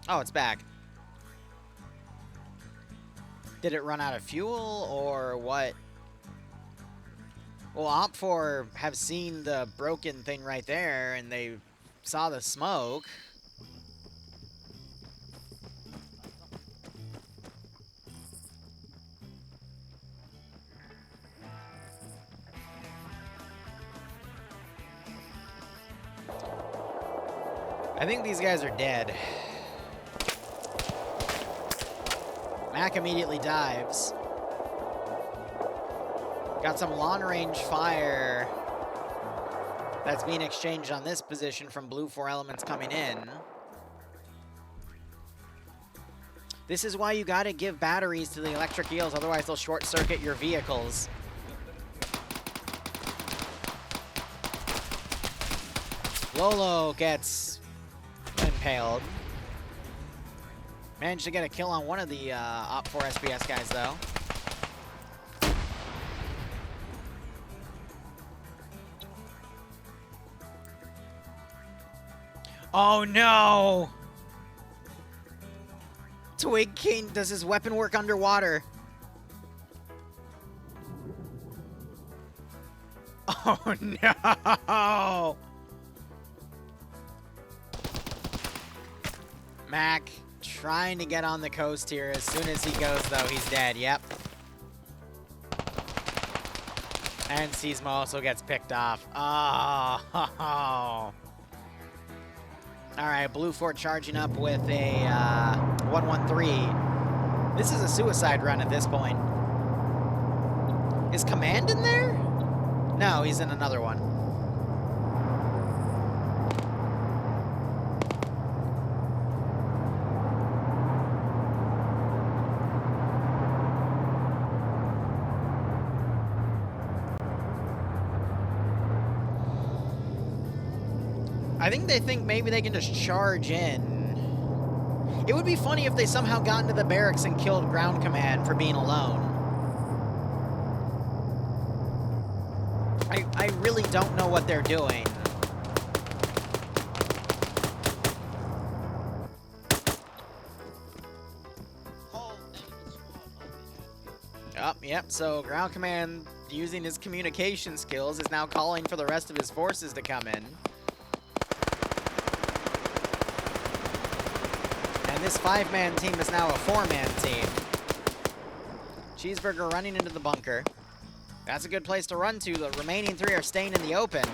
Oh, it's back. Did it run out of fuel or what? Well, OPFOR have seen the broken thing right there and they saw the smoke. I think these guys are dead. Mac immediately dives. Got some long-range fire that's being exchanged on this position from blue 4 elements coming in. This is why you gotta give batteries to the electric eels, otherwise they'll short-circuit your vehicles. Lolo gets impaled. Managed to get a kill on one of the OPFOR SPS guys, though. Oh, no! Twig King, does his weapon work underwater? Oh, no! Mac trying to get on the coast here. As soon as he goes, though, he's dead. Yep. And Seismo also gets picked off. Oh. Alright, Blue Fort charging up with a 113. This is a suicide run at this point. Is Command in there? No, he's in another one. I think they think maybe they can just charge in. It would be funny if they somehow got into the barracks and killed Ground Command for being alone. I really don't know what they're doing. Oh, yep, so Ground Command, using his communication skills, is now calling for the rest of his forces to come in. And this 5-man team is now a 4-man team. Cheeseburger running into the bunker. That's a good place to run to. The remaining 3 are staying in the open.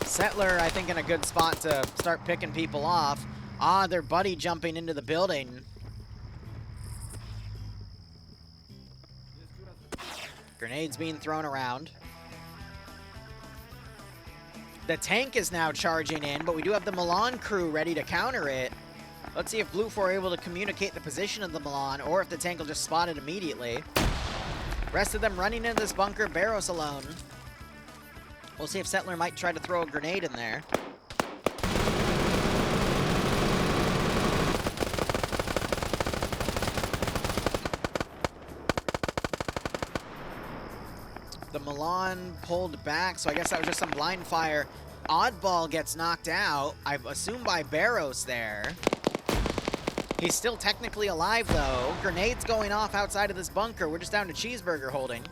Settler, I think, in a good spot to start picking people off. Ah, their buddy jumping into the building. Grenades being thrown around. The tank is now charging in, but we do have the Milan crew ready to counter it. Let's see if Blue 4 are able to communicate the position of the Milan, or if the tank will just spot it immediately. Rest of them running into this bunker, Barros alone. We'll see if Settler might try to throw a grenade in there. The Milan pulled back, so I guess that was just some blind fire. Oddball gets knocked out, I assume by Barros there. He's still technically alive, though. Grenades going off outside of this bunker. We're just down to Cheeseburger holding.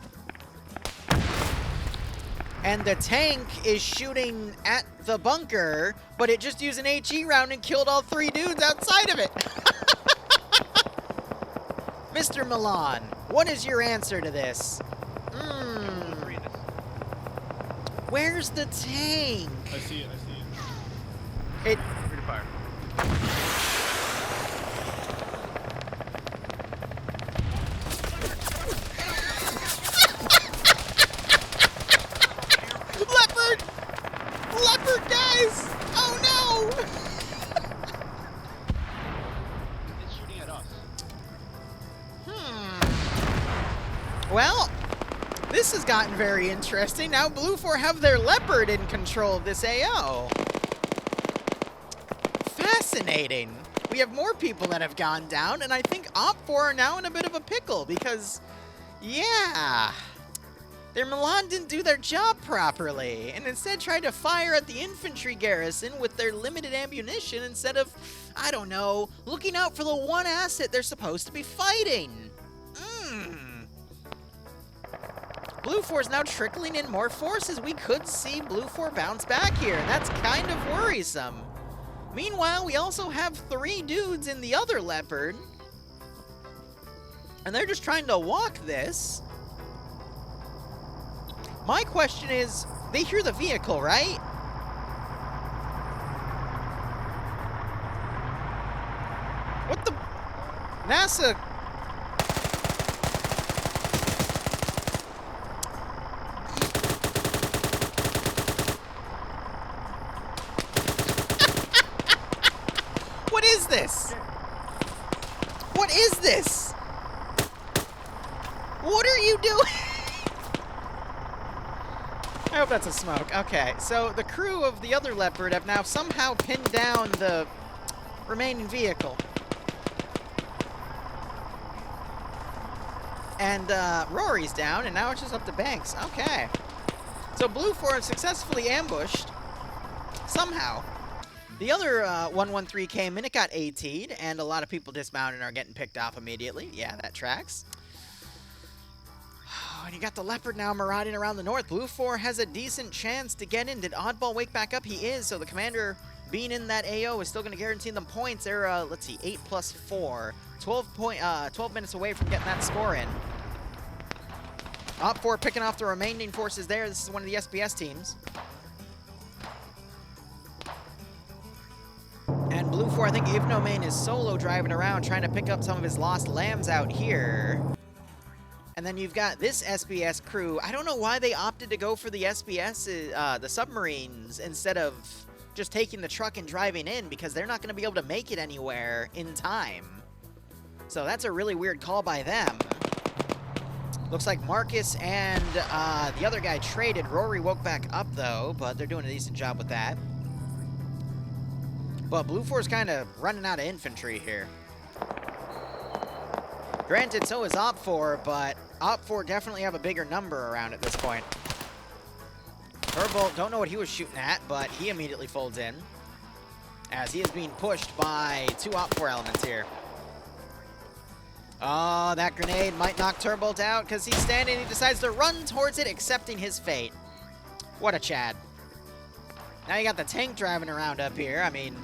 And the tank is shooting at the bunker, but it just used an HE round and killed all 3 dudes outside of it. Mr. Milan, what is your answer to this? Where's the tank? I see it. It... Free to fire. Leopard! Leopard, guys! Oh, no! It's shooting at us. Well, this has gotten very interesting. Now Blue 4 have their Leopard in control of this AO. Fascinating. We have more people that have gone down, and I think Op4 are now in a bit of a pickle because, yeah, their Milan didn't do their job properly, and instead tried to fire at the infantry garrison with their limited ammunition instead of, I don't know, looking out for the one asset they're supposed to be fighting. Blue 4 is now trickling in more forces. We could see Blue 4 bounce back here, and that's kind of worrisome. Meanwhile, we also have 3 dudes in the other Leopard, and they're just trying to walk this. My question is, they hear the vehicle, right? What the... NASA... What is this? What is this? What are you doing? I hope that's a smoke. Okay, so the crew of the other Leopard have now somehow pinned down the remaining vehicle. And Rory's down, and now it's just up to Banks. Okay. So Blue 4 has successfully ambushed. Somehow. The other 113 came in, it got AT'd, and a lot of people dismounted and are getting picked off immediately. Yeah, that tracks. and you got the Leopard now marauding around the north. Blue 4 has a decent chance to get in. Did Oddball wake back up? He is, so the commander being in that AO is still going to guarantee them points. They're, let's see, 8 plus 4. 12 minutes away from getting that score in. Op4 picking off the remaining forces there. This is one of the SBS teams. And Blue 4, I think Ivnomain is solo driving around trying to pick up some of his lost lambs out here. And then you've got this SBS crew. I don't know why they opted to go for the SBS, the submarines, instead of just taking the truck and driving in, because they're not going to be able to make it anywhere in time. So that's a really weird call by them. Looks like Marcus and the other guy traded. Rory woke back up, though, but they're doing a decent job with that. But Blue 4's kind of running out of infantry here. Granted, so is Op4, but Op4 definitely have a bigger number around at this point. Herbolt, don't know what he was shooting at, but he immediately folds in, as he is being pushed by 2 Op4 elements here. Oh, that grenade might knock Turbolt out because he's standing. He decides to run towards it, accepting his fate. What a Chad. Now you got the tank driving around up here. I mean,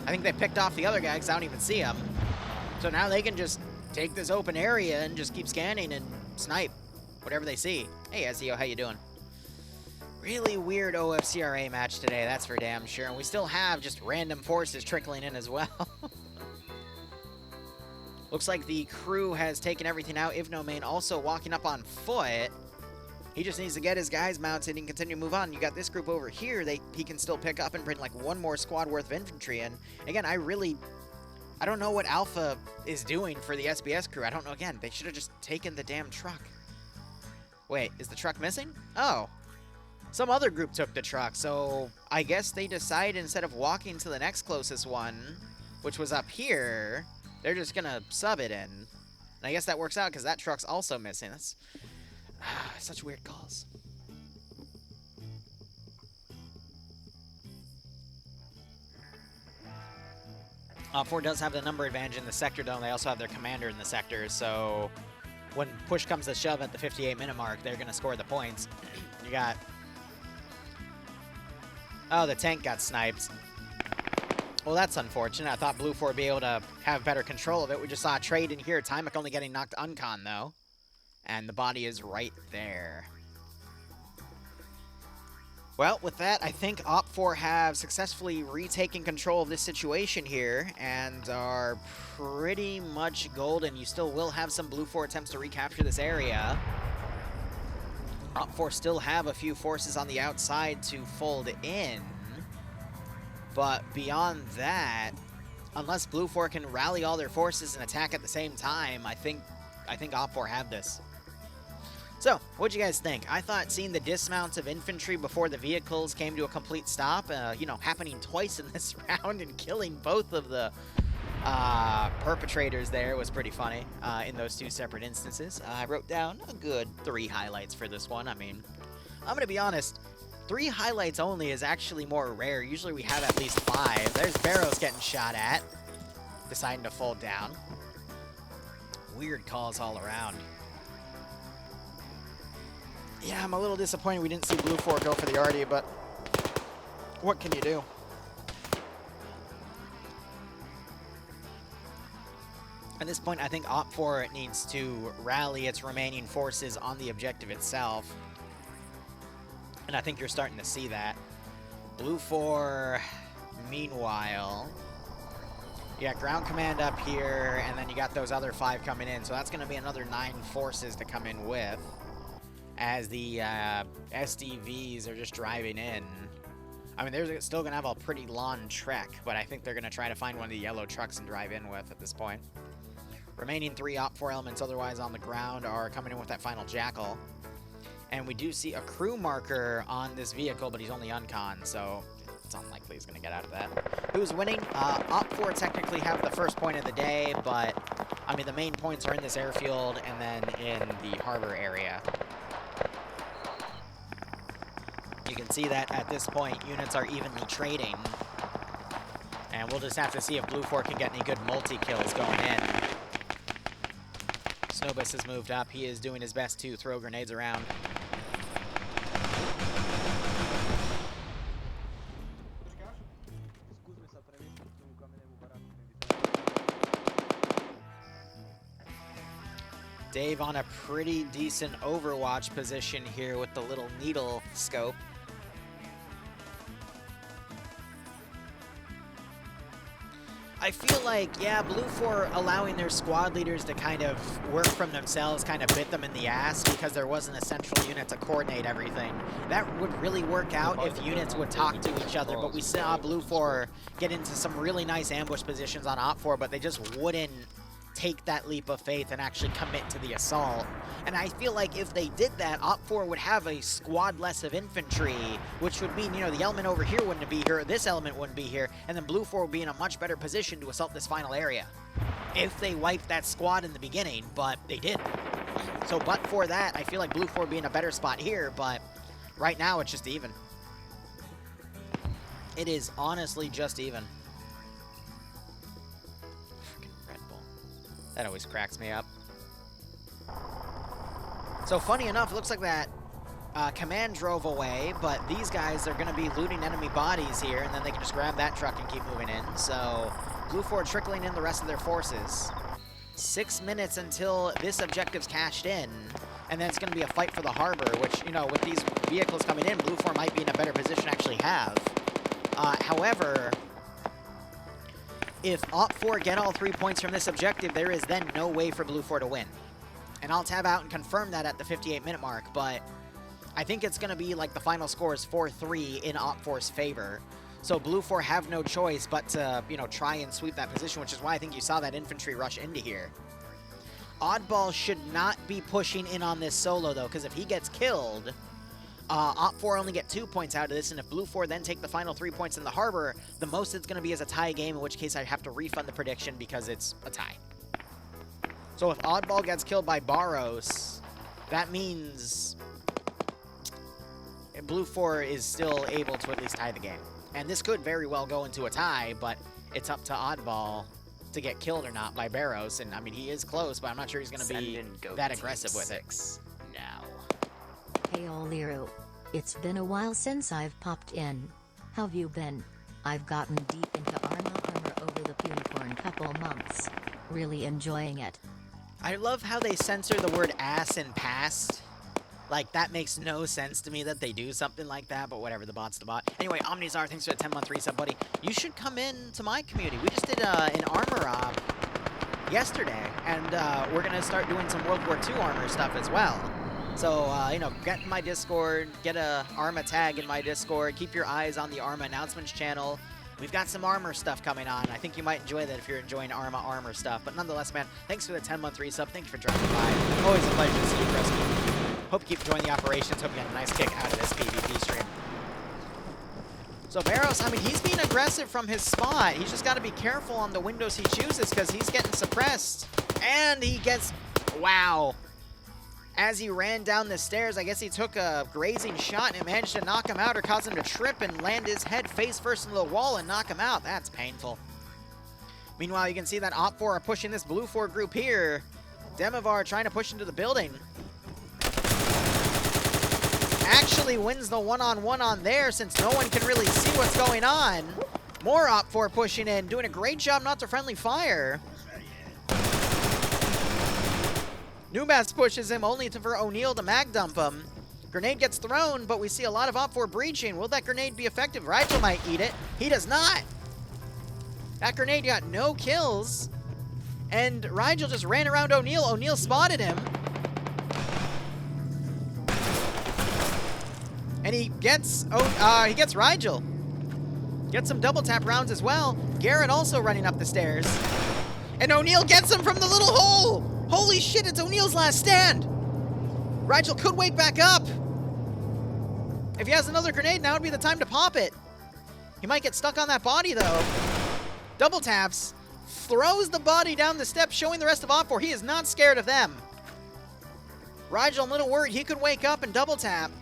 I think they picked off the other guy because I don't even see him. So now they can just take this open area and just keep scanning and snipe whatever they see. Hey, Ezio, how you doing? Really weird OFCRA match today, that's for damn sure. And we still have just random forces trickling in as well. Looks like the crew has taken everything out. Ivnomain also walking up on foot. He just needs to get his guys mounted and continue to move on. You got this group over here. He can still pick up and bring like one more squad worth of infantry in. Again, I don't know what Alpha is doing for the SBS crew. I don't know. Again, they should have just taken the damn truck. Wait, is the truck missing? Oh. Some other group took the truck, so I guess they decided instead of walking to the next closest one, which was up here, they're just gonna sub it in. And I guess that works out because that truck's also missing. That's such weird calls. Op4 does have the number advantage in the sector, though. They also have their commander in the sector, so when push comes to shove at the 58-minute mark, they're going to score the points. You got... Oh, the tank got sniped. Well, that's unfortunate. I thought Blue 4 would be able to have better control of it. We just saw a trade in here. Tymic only getting knocked uncon, though. And the body is right there. Well, with that, I think Op4 have successfully retaken control of this situation here and are pretty much golden. You still will have some Blue 4 attempts to recapture this area. Op4 still have a few forces on the outside to fold in. But beyond that, unless Blue 4 can rally all their forces and attack at the same time, I think Op4 have this. So, what'd you guys think? I thought seeing the dismounts of infantry before the vehicles came to a complete stop, you know, happening twice in this round and killing both of the perpetrators there was pretty funny in those two separate instances. I wrote down a good 3 highlights for this one. I mean, I'm going to be honest, 3 highlights only is actually more rare. Usually we have at least 5. There's Barrows getting shot at, deciding to fold down. Weird calls all around. Yeah, I'm a little disappointed we didn't see Blue 4 go for the Artie, but what can you do? At this point, I think Op4 needs to rally its remaining forces on the objective itself. And I think you're starting to see that. Blue 4, meanwhile, you got ground command up here, and then you got those other 5 coming in. So that's going to be another 9 forces to come in with, as the SDVs are just driving in. I mean, they're still going to have a pretty long trek, but I think they're going to try to find one of the yellow trucks and drive in with at this point. Remaining 3 Op4 elements otherwise on the ground are coming in with that final Jackal. And we do see a crew marker on this vehicle, but he's only uncon, so it's unlikely he's going to get out of that. Who's winning? Op4 technically have the first point of the day, but, I mean, the main points are in this airfield and then in the harbor area. You can see that at this point, units are evenly trading. And we'll just have to see if Blue 4 can get any good multi-kills going in. Snowbus has moved up. He is doing his best to throw grenades around. Dave on a pretty decent Overwatch position here with the little needle scope. I feel like, yeah, Blue 4 allowing their squad leaders to kind of work from themselves kind of bit them in the ass because there wasn't a central unit to coordinate everything. That would really work out if units would talk to each other, but we saw Blue 4 get into some really nice ambush positions on Op 4, but they just wouldn't take that leap of faith and actually commit to the assault. And I feel like if they did that, Op 4 would have a squad less of infantry, which would mean, you know, the element over here wouldn't be here, this element wouldn't be here, and then Blue 4 would be in a much better position to assault this final area. If they wiped that squad in the beginning, but they didn't. So, but for that, I feel like Blue 4 would be in a better spot here, but right now it's just even. It is honestly just even. That always cracks me up. So funny enough, it looks like that command drove away, but these guys are going to be looting enemy bodies here, and then they can just grab that truck and keep moving in. So Blue 4 trickling in the rest of their forces. 6 minutes until this objective's cashed in, and then it's going to be a fight for the harbor, which, you know, with these vehicles coming in, Blue 4 might be in a better position to actually have. However, if Op 4 get all 3 points from this objective, there is then no way for Blue 4 to win. And I'll tab out and confirm that at the 58-minute mark, but I think it's going to be like the final score is 4-3 in Op 4's favor. So Blue 4 have no choice but to, you know, try and sweep that position, which is why I think you saw that infantry rush into here. Oddball should not be pushing in on this solo, though, because if he gets killed, Op 4 only get 2 points out of this, and if Blue 4 then take the final 3 points in the harbor, the most it's going to be is a tie game, in which case I have to refund the prediction because it's a tie. So if Oddball gets killed by Barros, that means Blue 4 is still able to at least tie the game. And this could very well go into a tie, but it's up to Oddball to get killed or not by Barros. And, I mean, he is close, but I'm not sure he's going to be that aggressive with it. Now. Hey, Liru. It's been a while since I've popped in. How've you been? I've gotten deep into armor over the unicorn couple months. Really enjoying it. I love how they censor the word ass in past. Like, that makes no sense to me that they do something like that, but whatever, the bot's the bot. Anyway, Omnizar, thanks for the 10-month resub, buddy. You should come in to my community. We just did an armor op yesterday, and we're going to start doing some World War II armor stuff as well. So, you know, get in my Discord, get a Arma tag in my Discord, keep your eyes on the Arma announcements channel. We've got some armor stuff coming on. I think you might enjoy that if you're enjoying armor stuff. But nonetheless, man, thanks for the 10-month resub. Thank you for dropping by. Always a pleasure to see you, Preston. Hope you keep enjoying the operations. Hope you get a nice kick out of this PvP stream. So Barros, I mean, he's being aggressive from his spot. He's just got to be careful on the windows he chooses because he's getting suppressed. And he gets... Wow. As he ran down the stairs, I guess he took a grazing shot and it managed to knock him out or cause him to trip and land his head face first into the wall and knock him out. That's painful. Meanwhile, you can see that Op 4 are pushing this Blue 4 group here. Demovar trying to push into the building. Actually wins the one-on-one on there since no one can really see what's going on. More Op 4 pushing in, doing a great job not to friendly fire. Nubas pushes him only for O'Neal to mag dump him. Grenade gets thrown, but we see a lot of Op 4 breaching. Will that grenade be effective? Rigel might eat it. He does not. That grenade got no kills. And Rigel just ran around O'Neal. O'Neal spotted him. And he gets Rigel. Gets some double tap rounds as well. Garrett also running up the stairs. And O'Neal gets him from the little hole. Holy shit, it's O'Neal's last stand. Rigel could wake back up. If he has another grenade, now would be the time to pop it. He might get stuck on that body, though. Double taps. Throws the body down the steps, showing the rest of Op 4 he is not scared of them. Rigel, a little worried he could wake up and double tap.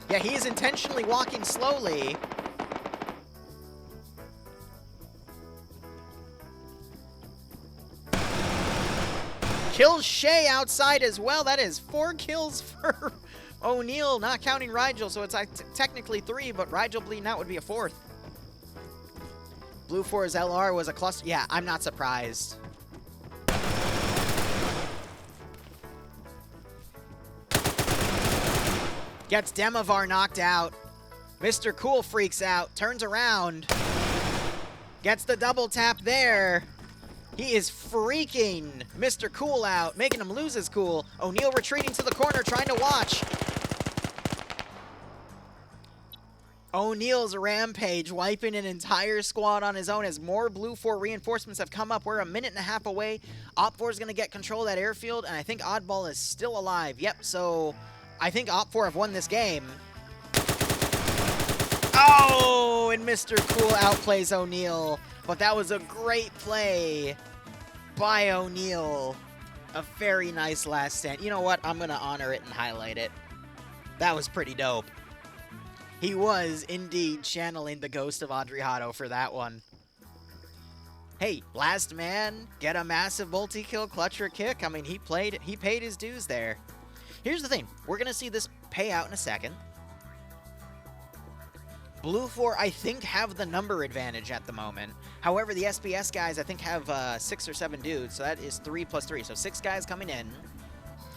Yeah, he is intentionally walking slowly. Kills Shay outside as well. That is 4 kills for O'Neal, not counting Rigel. So it's technically 3, but Rigel bleeding out would be a 4th. Blue 4's LR was a cluster. Yeah, I'm not surprised. Gets Demovar knocked out. Mr. Cool freaks out, turns around. Gets the double tap there. He is freaking Mr. Cool out, making him lose his cool. O'Neal retreating to the corner, trying to watch. O'Neal's rampage, wiping an entire squad on his own as more Blue 4 reinforcements have come up. We're a minute and a half away. Op4 is going to get control of that airfield, and I think Oddball is still alive. Yep, so I think Op4 have won this game. Oh, and Mr. Cool outplays O'Neal, but that was a great play by O'Neal. A very nice last stand. You know what? I'm going to honor it and highlight it. That was pretty dope. He was indeed channeling the ghost of Adriano for that one. Hey, last man, get a massive multi-kill clutcher kick. I mean, he paid his dues there. Here's the thing. We're going to see this pay out in a second. Blue 4, I think, have the number advantage at the moment. However, the SBS guys, I think, have 6 or 7 dudes, so that is 3 plus 3. So 6 guys coming in.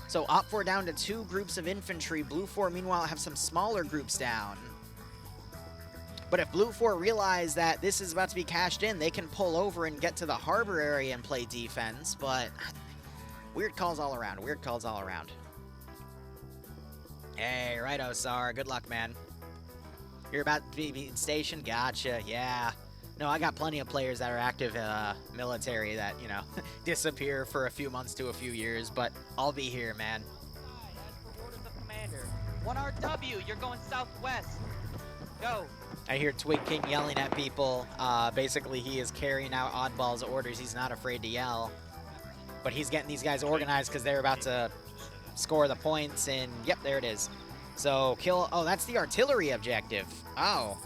So Op4 down to 2 groups of infantry. Blue 4, meanwhile, have some smaller groups down. But if Blue 4 realize that this is about to be cashed in, they can pull over and get to the harbor area and play defense, but weird calls all around. Weird calls all around. Hey, right, Osar. Good luck, man. You're about to be stationed? Gotcha, yeah. No, I got plenty of players that are active military that, you know, disappear for a few months to a few years, but I'll be here, man. Hi, as per orders of commander. 1RW, you're going southwest. Go. I hear Twig King yelling at people. Basically, he is carrying out Oddball's orders. He's not afraid to yell. But he's getting these guys organized because they're about to score the points, and yep, there it is. So, kill... Oh, that's the artillery objective. Oh,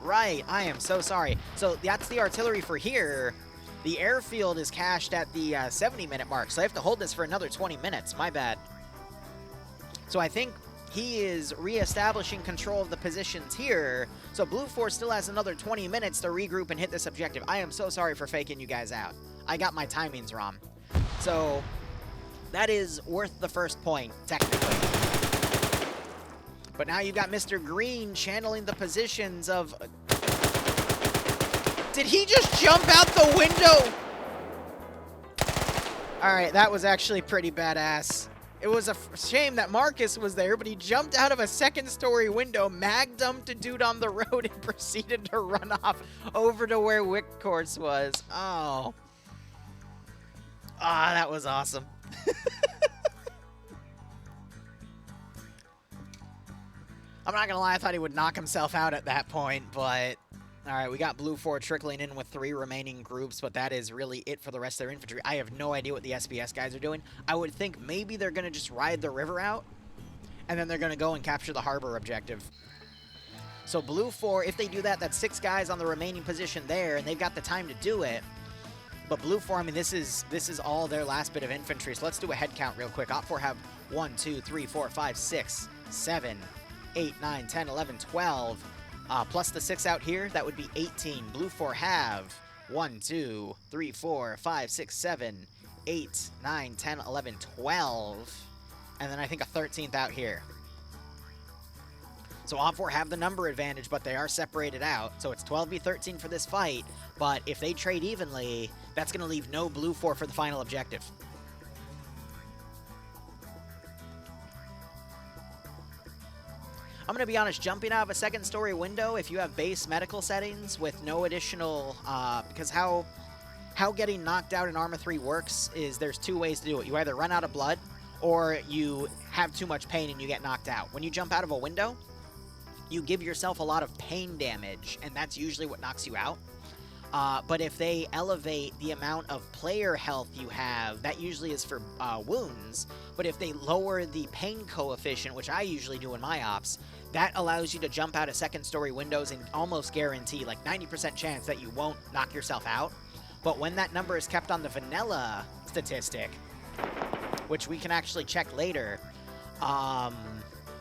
right. I am so sorry. So, that's the artillery for here. The airfield is cached at the 70-minute mark, so I have to hold this for another 20 minutes. My bad. So, I think he is re-establishing control of the positions here. So, Blue 4 still has another 20 minutes to regroup and hit this objective. I am so sorry for faking you guys out. I got my timings wrong. So, that is worth the first point, technically. But now you've got Mr. Green channeling the positions of... Did he just jump out the window? Alright, that was actually pretty badass. It was a shame that Marcus was there, but he jumped out of a second-story window, mag-dumped a dude on the road, and proceeded to run off over to where Wick Course was. Oh. Ah, that was awesome. I'm not gonna lie, I thought he would knock himself out at that point, but... Alright, we got Blue 4 trickling in with 3 remaining groups, but that is really it for the rest of their infantry. I have no idea what the SBS guys are doing. I would think maybe they're gonna just ride the river out, and then they're gonna go and capture the harbor objective. So Blue 4, if they do that, that's 6 guys on the remaining position there, and they've got the time to do it. But Blue 4, I mean, this is all their last bit of infantry, so let's do a head count real quick. Op 4 have 1, 2, 3, 4, 5, 6, 7, 8, 9, 10, 11, 12. Plus the 6 out here, that would be 18. Blue 4 have 1, 2, 3, 4, 5, 6, 7, 8, 9, 10, 11, 12. And then I think a 13th out here. So Op4 have the number advantage, but they are separated out. So it's 12v13 for this fight. But if they trade evenly, that's going to leave no Blue 4 for the final objective. I'm going to be honest, jumping out of a second-story window, if you have base medical settings with no additional... because how getting knocked out in Arma 3 works is there's 2 ways to do it. You either run out of blood, or you have too much pain and you get knocked out. When you jump out of a window, you give yourself a lot of pain damage, and that's usually what knocks you out. But if they elevate the amount of player health you have, that usually is for wounds. But if they lower the pain coefficient, which I usually do in my ops, that allows you to jump out of second-story windows and almost guarantee, like 90% chance that you won't knock yourself out. But when that number is kept on the vanilla statistic, which we can actually check later,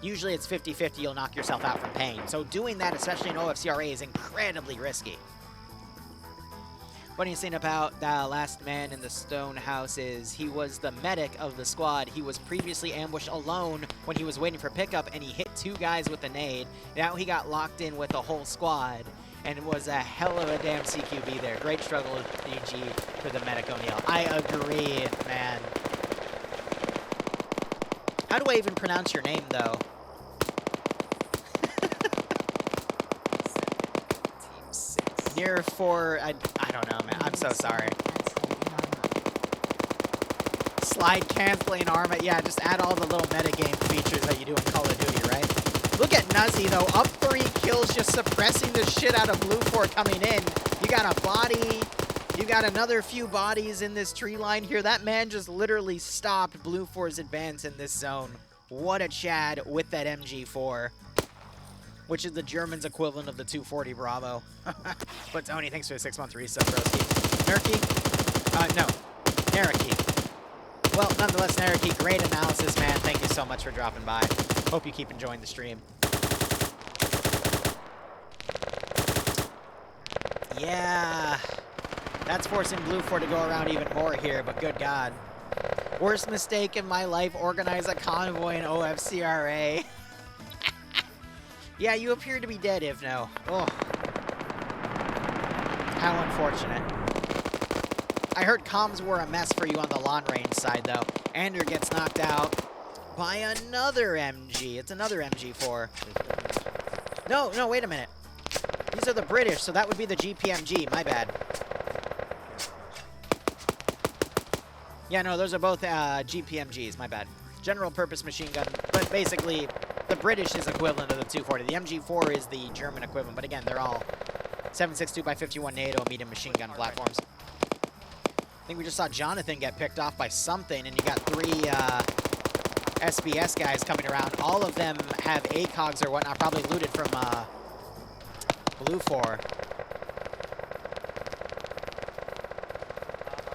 usually it's 50-50, you'll knock yourself out from pain. So doing that, especially in OFCRA, is incredibly risky. Funniest thing about the last man in the stone house is he was the medic of the squad. He was previously ambushed alone when he was waiting for pickup, and he hit 2 guys with a nade. Now he got locked in with the whole squad, and it was a hell of a damn CQB there. Great struggle with DG for the medic O'Neal. I agree, man. How do I even pronounce your name, though? Near 4, I don't know, man. I'm so sorry. Slide canceling armor. Yeah, just add all the little metagame features that you do in Call of Duty, right? Look at Nuzzy, though. Up 3 kills, just suppressing the shit out of Blue 4 coming in. You got a body. You got another few bodies in this tree line here. That man just literally stopped Blue 4's advance in this zone. What a Chad with that MG4. Which is the Germans' equivalent of the 240 Bravo. But Tony, thanks for the 6-month resub, broski. Nerky? No. Naraki. Well, nonetheless, Naraki, great analysis, man. Thank you so much for dropping by. Hope you keep enjoying the stream. Yeah. That's forcing Blue 4 to go around even more here, but good God. Worst mistake in my life, organize a convoy in OFCRA. Yeah, you appear to be dead, Ivno. Oh. How unfortunate. I heard comms were a mess for you on the long range side, though. Andrew gets knocked out by another MG. It's another MG4. No, wait a minute. These are the British, so that would be the GPMG. My bad. Yeah, no, those are both GPMGs. My bad. General purpose machine gun, but basically the British is equivalent of the 240. The MG4 is the German equivalent, but again, they're all 7.62x51 NATO medium machine gun platforms. I think we just saw Jonathan get picked off by something, and you got 3 SBS guys coming around. All of them have ACOGs or whatnot, probably looted from Blue 4.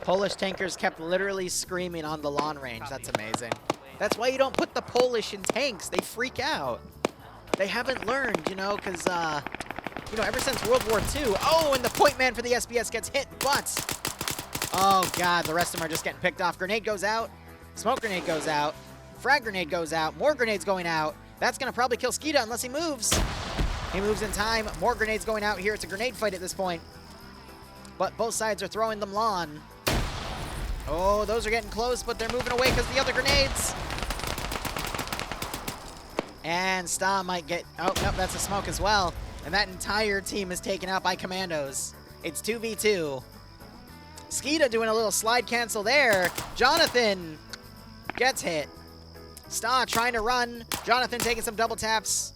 Polish tankers kept literally screaming on the long range. That's amazing. That's why you don't put the Polish in tanks. They freak out. They haven't learned, you know, because, you know, ever since World War II. Oh, and the point man for the SBS gets hit, but... Oh, God, the rest of them are just getting picked off. Grenade goes out. Smoke grenade goes out. Frag grenade goes out. More grenades going out. That's going to probably kill Skeeta unless he moves. He moves in time. More grenades going out here. It's a grenade fight at this point. But both sides are throwing them lawn. Oh, those are getting close, but they're moving away because of the other grenades. And Sta might get... Oh, no, that's a smoke as well. And that entire team is taken out by commandos. It's 2v2. Skeeta doing a little slide cancel there. Jonathan gets hit. Sta trying to run. Jonathan taking some double taps.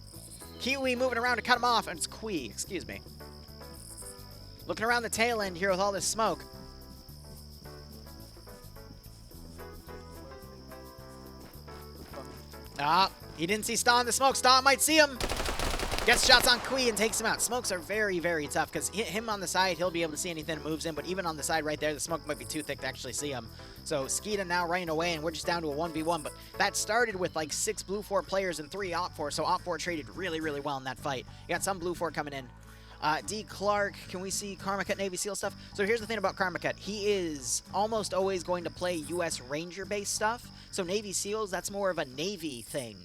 Kiwi moving around to cut him off. And it's Kui, excuse me. Looking around the tail end here with all this smoke. Ah, he didn't see Sta in the smoke. Sta might see him. Gets shots on Kui and takes him out. Smokes are very, very tough because him on the side, he'll be able to see anything that moves in, but even on the side right there, the smoke might be too thick to actually see him. So Skeeta now running away, and we're just down to a 1v1, but that started with like 6 Blue 4 players and 3 Op 4, so Op 4 traded really, really well in that fight. You got some Blue 4 coming in. D. Clark, can we see Karma Cut Navy SEAL stuff? So here's the thing about Karma Cut. He is almost always going to play U.S. Ranger-based stuff. So Navy SEALs, that's more of a Navy thing.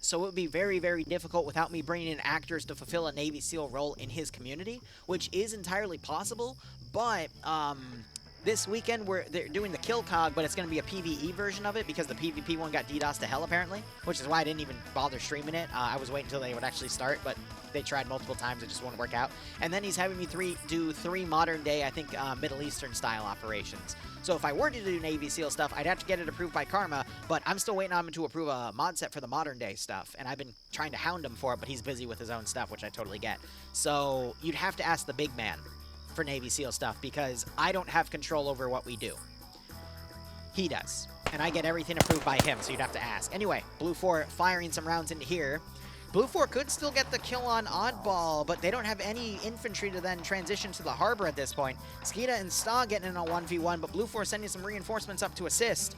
So it would be very, very difficult without me bringing in actors to fulfill a Navy SEAL role in his community, which is entirely possible, but this weekend they're doing the Kill Cog, but it's going to be a PvE version of it because the PvP one got DDoS to hell apparently, which is why I didn't even bother streaming it. I was waiting until they would actually start, but they tried multiple times, it just wouldn't work out. And then he's having me do three modern day, I think, Middle Eastern style operations. So if I were to do Navy SEAL stuff, I'd have to get it approved by Karma, but I'm still waiting on him to approve a mod set for the modern day stuff, and I've been trying to hound him for it, but he's busy with his own stuff, which I totally get. So you'd have to ask the big man for Navy SEAL stuff, because I don't have control over what we do. He does, and I get everything approved by him, so you'd have to ask. Anyway, Blue 4 firing some rounds into here. Blue 4 could still get the kill on Oddball, but they don't have any infantry to then transition to the harbor at this point. Skeeta and Sta getting in a 1v1, but Blue 4 sending some reinforcements up to assist.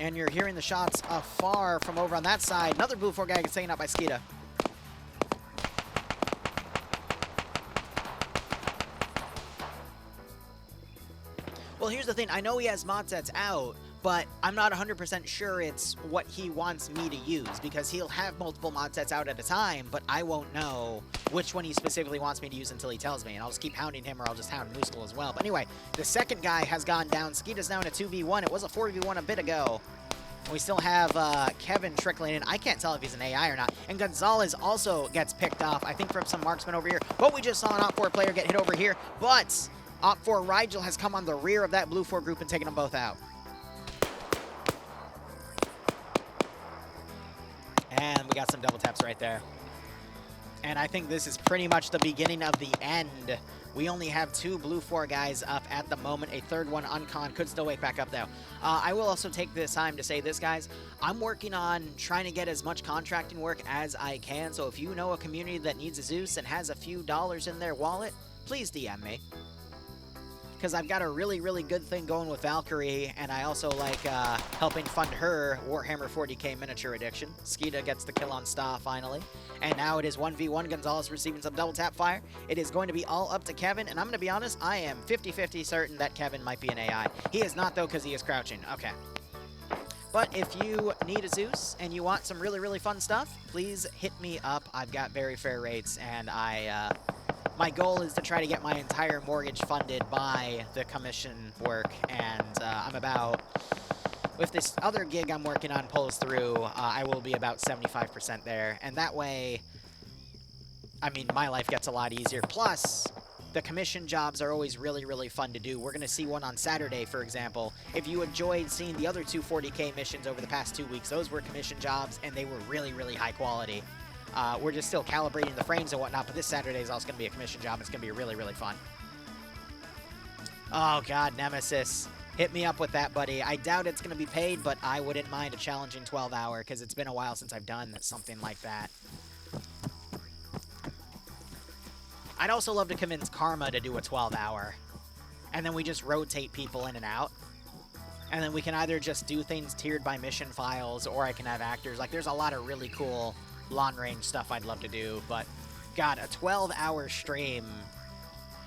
And you're hearing the shots afar from over on that side. Another Blue 4 guy gets taken out by Skeeta. Well, here's the thing. I know he has mod sets out, but I'm not 100% sure it's what he wants me to use, because he'll have multiple mod sets out at a time, but I won't know which one he specifically wants me to use until he tells me, and I'll just keep hounding him, or I'll just hound Mooskle as well. But anyway, the second guy has gone down. Skeeta's now in a 2v1. It was a 4v1 a bit ago. We still have Kevin trickling in. I can't tell if he's an AI or not. And Gonzalez also gets picked off, I think, from some marksman over here. But we just saw an Op4 player get hit over here. But Op4 Rigel has come on the rear of that Blue 4 group and taken them both out. And we got some double taps right there. And I think this is pretty much the beginning of the end. We only have 2 Blue 4 guys up at the moment. A third one, Uncon, could still wake back up, though. I will also take this time to say this, guys. I'm working on trying to get as much contracting work as I can. So if you know a community that needs a Zeus and has a few dollars in their wallet, please DM me. Because I've got a really, really good thing going with Valkyrie, and I also like helping fund her Warhammer 40k miniature addiction. Skeeta gets the kill on Sta finally. And now it is 1v1. Gonzalez receiving some double tap fire. It is going to be all up to Kevin, and I'm going to be honest, I am 50-50 certain that Kevin might be an AI. He is not, though, because he is crouching. Okay. But if you need a Zeus and you want some really, really fun stuff, please hit me up. I've got very fair rates, and my goal is to try to get my entire mortgage funded by the commission work, and I'm about, if this other gig I'm working on pulls through, I will be about 75% there, and that way, I mean, my life gets a lot easier. Plus, the commission jobs are always really, really fun to do. We're going to see one on Saturday, for example. If you enjoyed seeing the other 2 40k missions over the past 2 weeks, those were commission jobs, and they were really, really high quality. We're just still calibrating the frames and whatnot, but this Saturday is also going to be a commission job. It's going to be really, really fun. Oh, God, Nemesis. Hit me up with that, buddy. I doubt it's going to be paid, but I wouldn't mind a challenging 12-hour, because it's been a while since I've done something like that. I'd also love to convince Karma to do a 12-hour, and then we just rotate people in and out. And then we can either just do things tiered by mission files, or I can have actors. Like, there's a lot of really cool long-range stuff I'd love to do, but God, a 12-hour stream,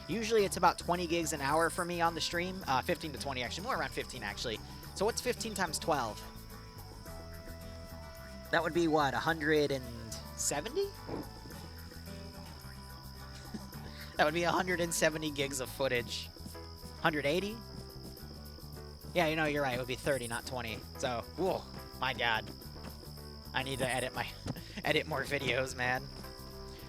usually it's about 20 gigs an hour for me on the stream, 15 to 20 actually, more around 15 actually. So what's 15 times 12? That would be what, 170? That would be 170 gigs of footage. 180? Yeah, you know, you're right, it would be 30, not 20. So, whoa, my God. I need to edit more videos, man.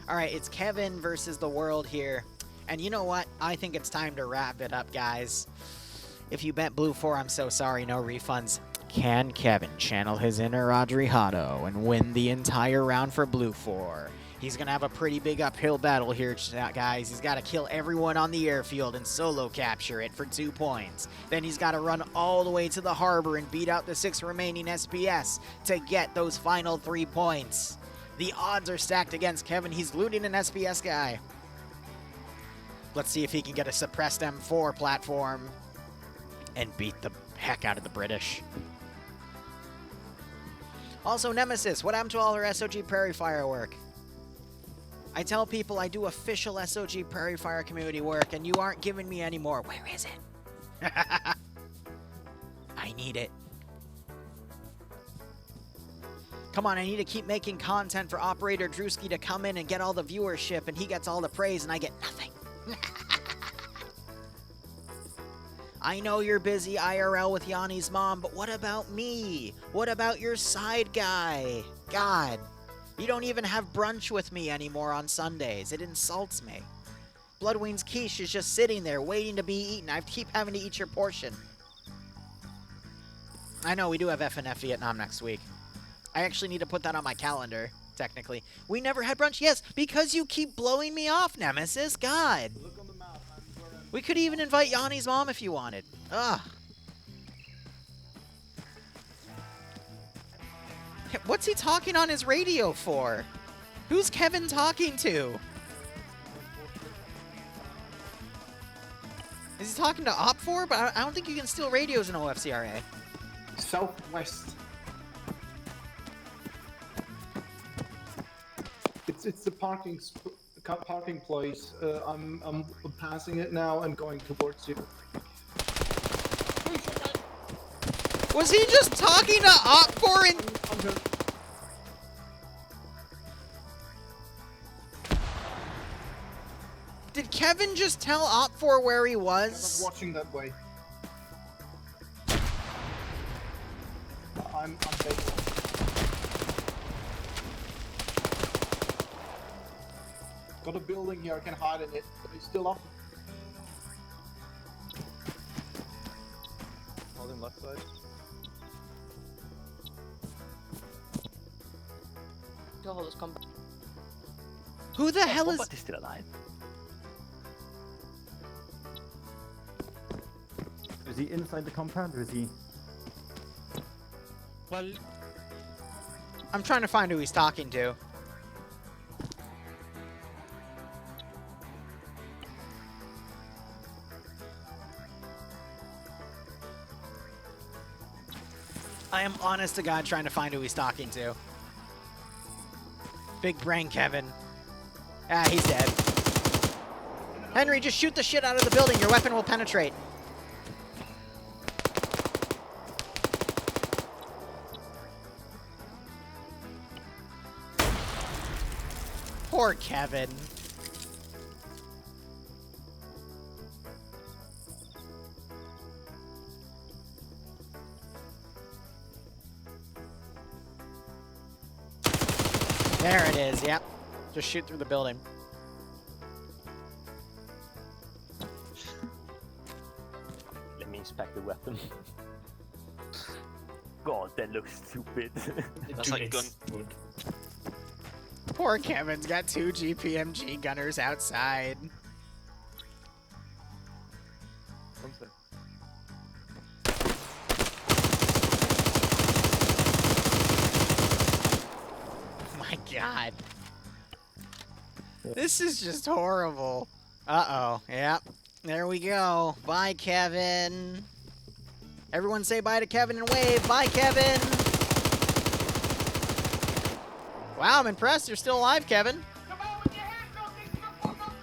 All right, it's Kevin versus the world here. And you know what? I think it's time to wrap it up, guys. If you bet Blue 4, I'm so sorry, no refunds. Can Kevin channel his inner Adriano and win the entire round for Blue 4? He's going to have a pretty big uphill battle here, guys. He's got to kill everyone on the airfield and solo capture it for 2 points. Then he's got to run all the way to the harbor and beat out the 6 remaining SPS to get those final 3 points. The odds are stacked against Kevin. He's looting an SPS guy. Let's see if he can get a suppressed M4 platform and beat the heck out of the British. Also, Nemesis, what happened to all her SOG Prairie Fire work? I tell people I do official SOG Prairie Fire community work, and you aren't giving me any more. Where is it? I need it. Come on, I need to keep making content for Operator Drewski to come in and get all the viewership, and he gets all the praise, and I get nothing. I know you're busy IRL with Yanni's mom, but what about me? What about your side guy? God. You don't even have brunch with me anymore on Sundays. It insults me. Bloodwing's quiche is just sitting there waiting to be eaten. I keep having to eat your portion. I know, we do have FNF Vietnam next week. I actually need to put that on my calendar, technically. We never had brunch? Yes, because you keep blowing me off, Nemesis. God. Look on the map. We could even invite Yanni's mom if you wanted. Ugh. What's he talking on his radio for? Who's Kevin talking to? Is he talking to OFCRA? But I don't think you can steal radios in OFCRA. southwest. It's the parking place. I'm passing it now and going towards you. Was he just talking to OFCRA and... Did Kevin just tell OFCRA where he was? I'm watching that way. I'm based. Got a building here, I can hide in it. It's still up. Holding left side. Who the hell is... Is still alive. Is he inside the compound or is he? Well, I'm trying to find who he's talking to. I am honest to God trying to find who he's talking to. Big brain Kevin. Ah, he's dead. Henry, just shoot the shit out of the building. Your weapon will penetrate. Poor Kevin. There it is, yep. Just shoot through the building. Let me inspect the weapon. God, that looks stupid. That's like gun. Poor Kevin's got 2 GPMG gunners outside. One sec. My God. This is just horrible. Uh-oh. Yep. There we go. Bye, Kevin. Everyone say bye to Kevin and wave. Bye, Kevin. Wow, I'm impressed. You're still alive, Kevin. Come on with your hands up, get the fuck up.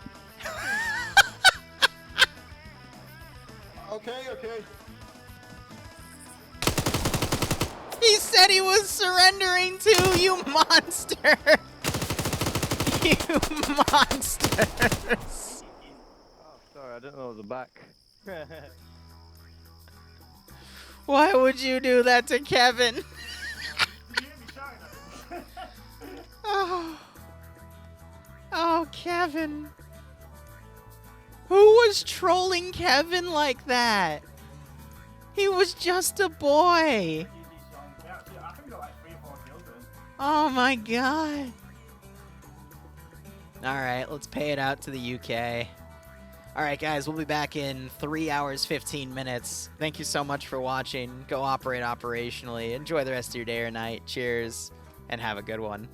Okay. He said he was surrendering to you, monster. You monsters. Oh, sorry, I didn't know it was a back. Why would you do that to Kevin? You hear me shouting at him? Oh. Oh, Kevin. Who was trolling Kevin like that? He was just a boy. Easy, Sean. Yeah, I think we got like 3 or 4 kills in. Oh my God. All right, let's pay it out to the UK. All right, guys, we'll be back in 3 hours, 15 minutes. Thank you so much for watching. Go operate operationally. Enjoy the rest of your day or night. Cheers, and have a good one.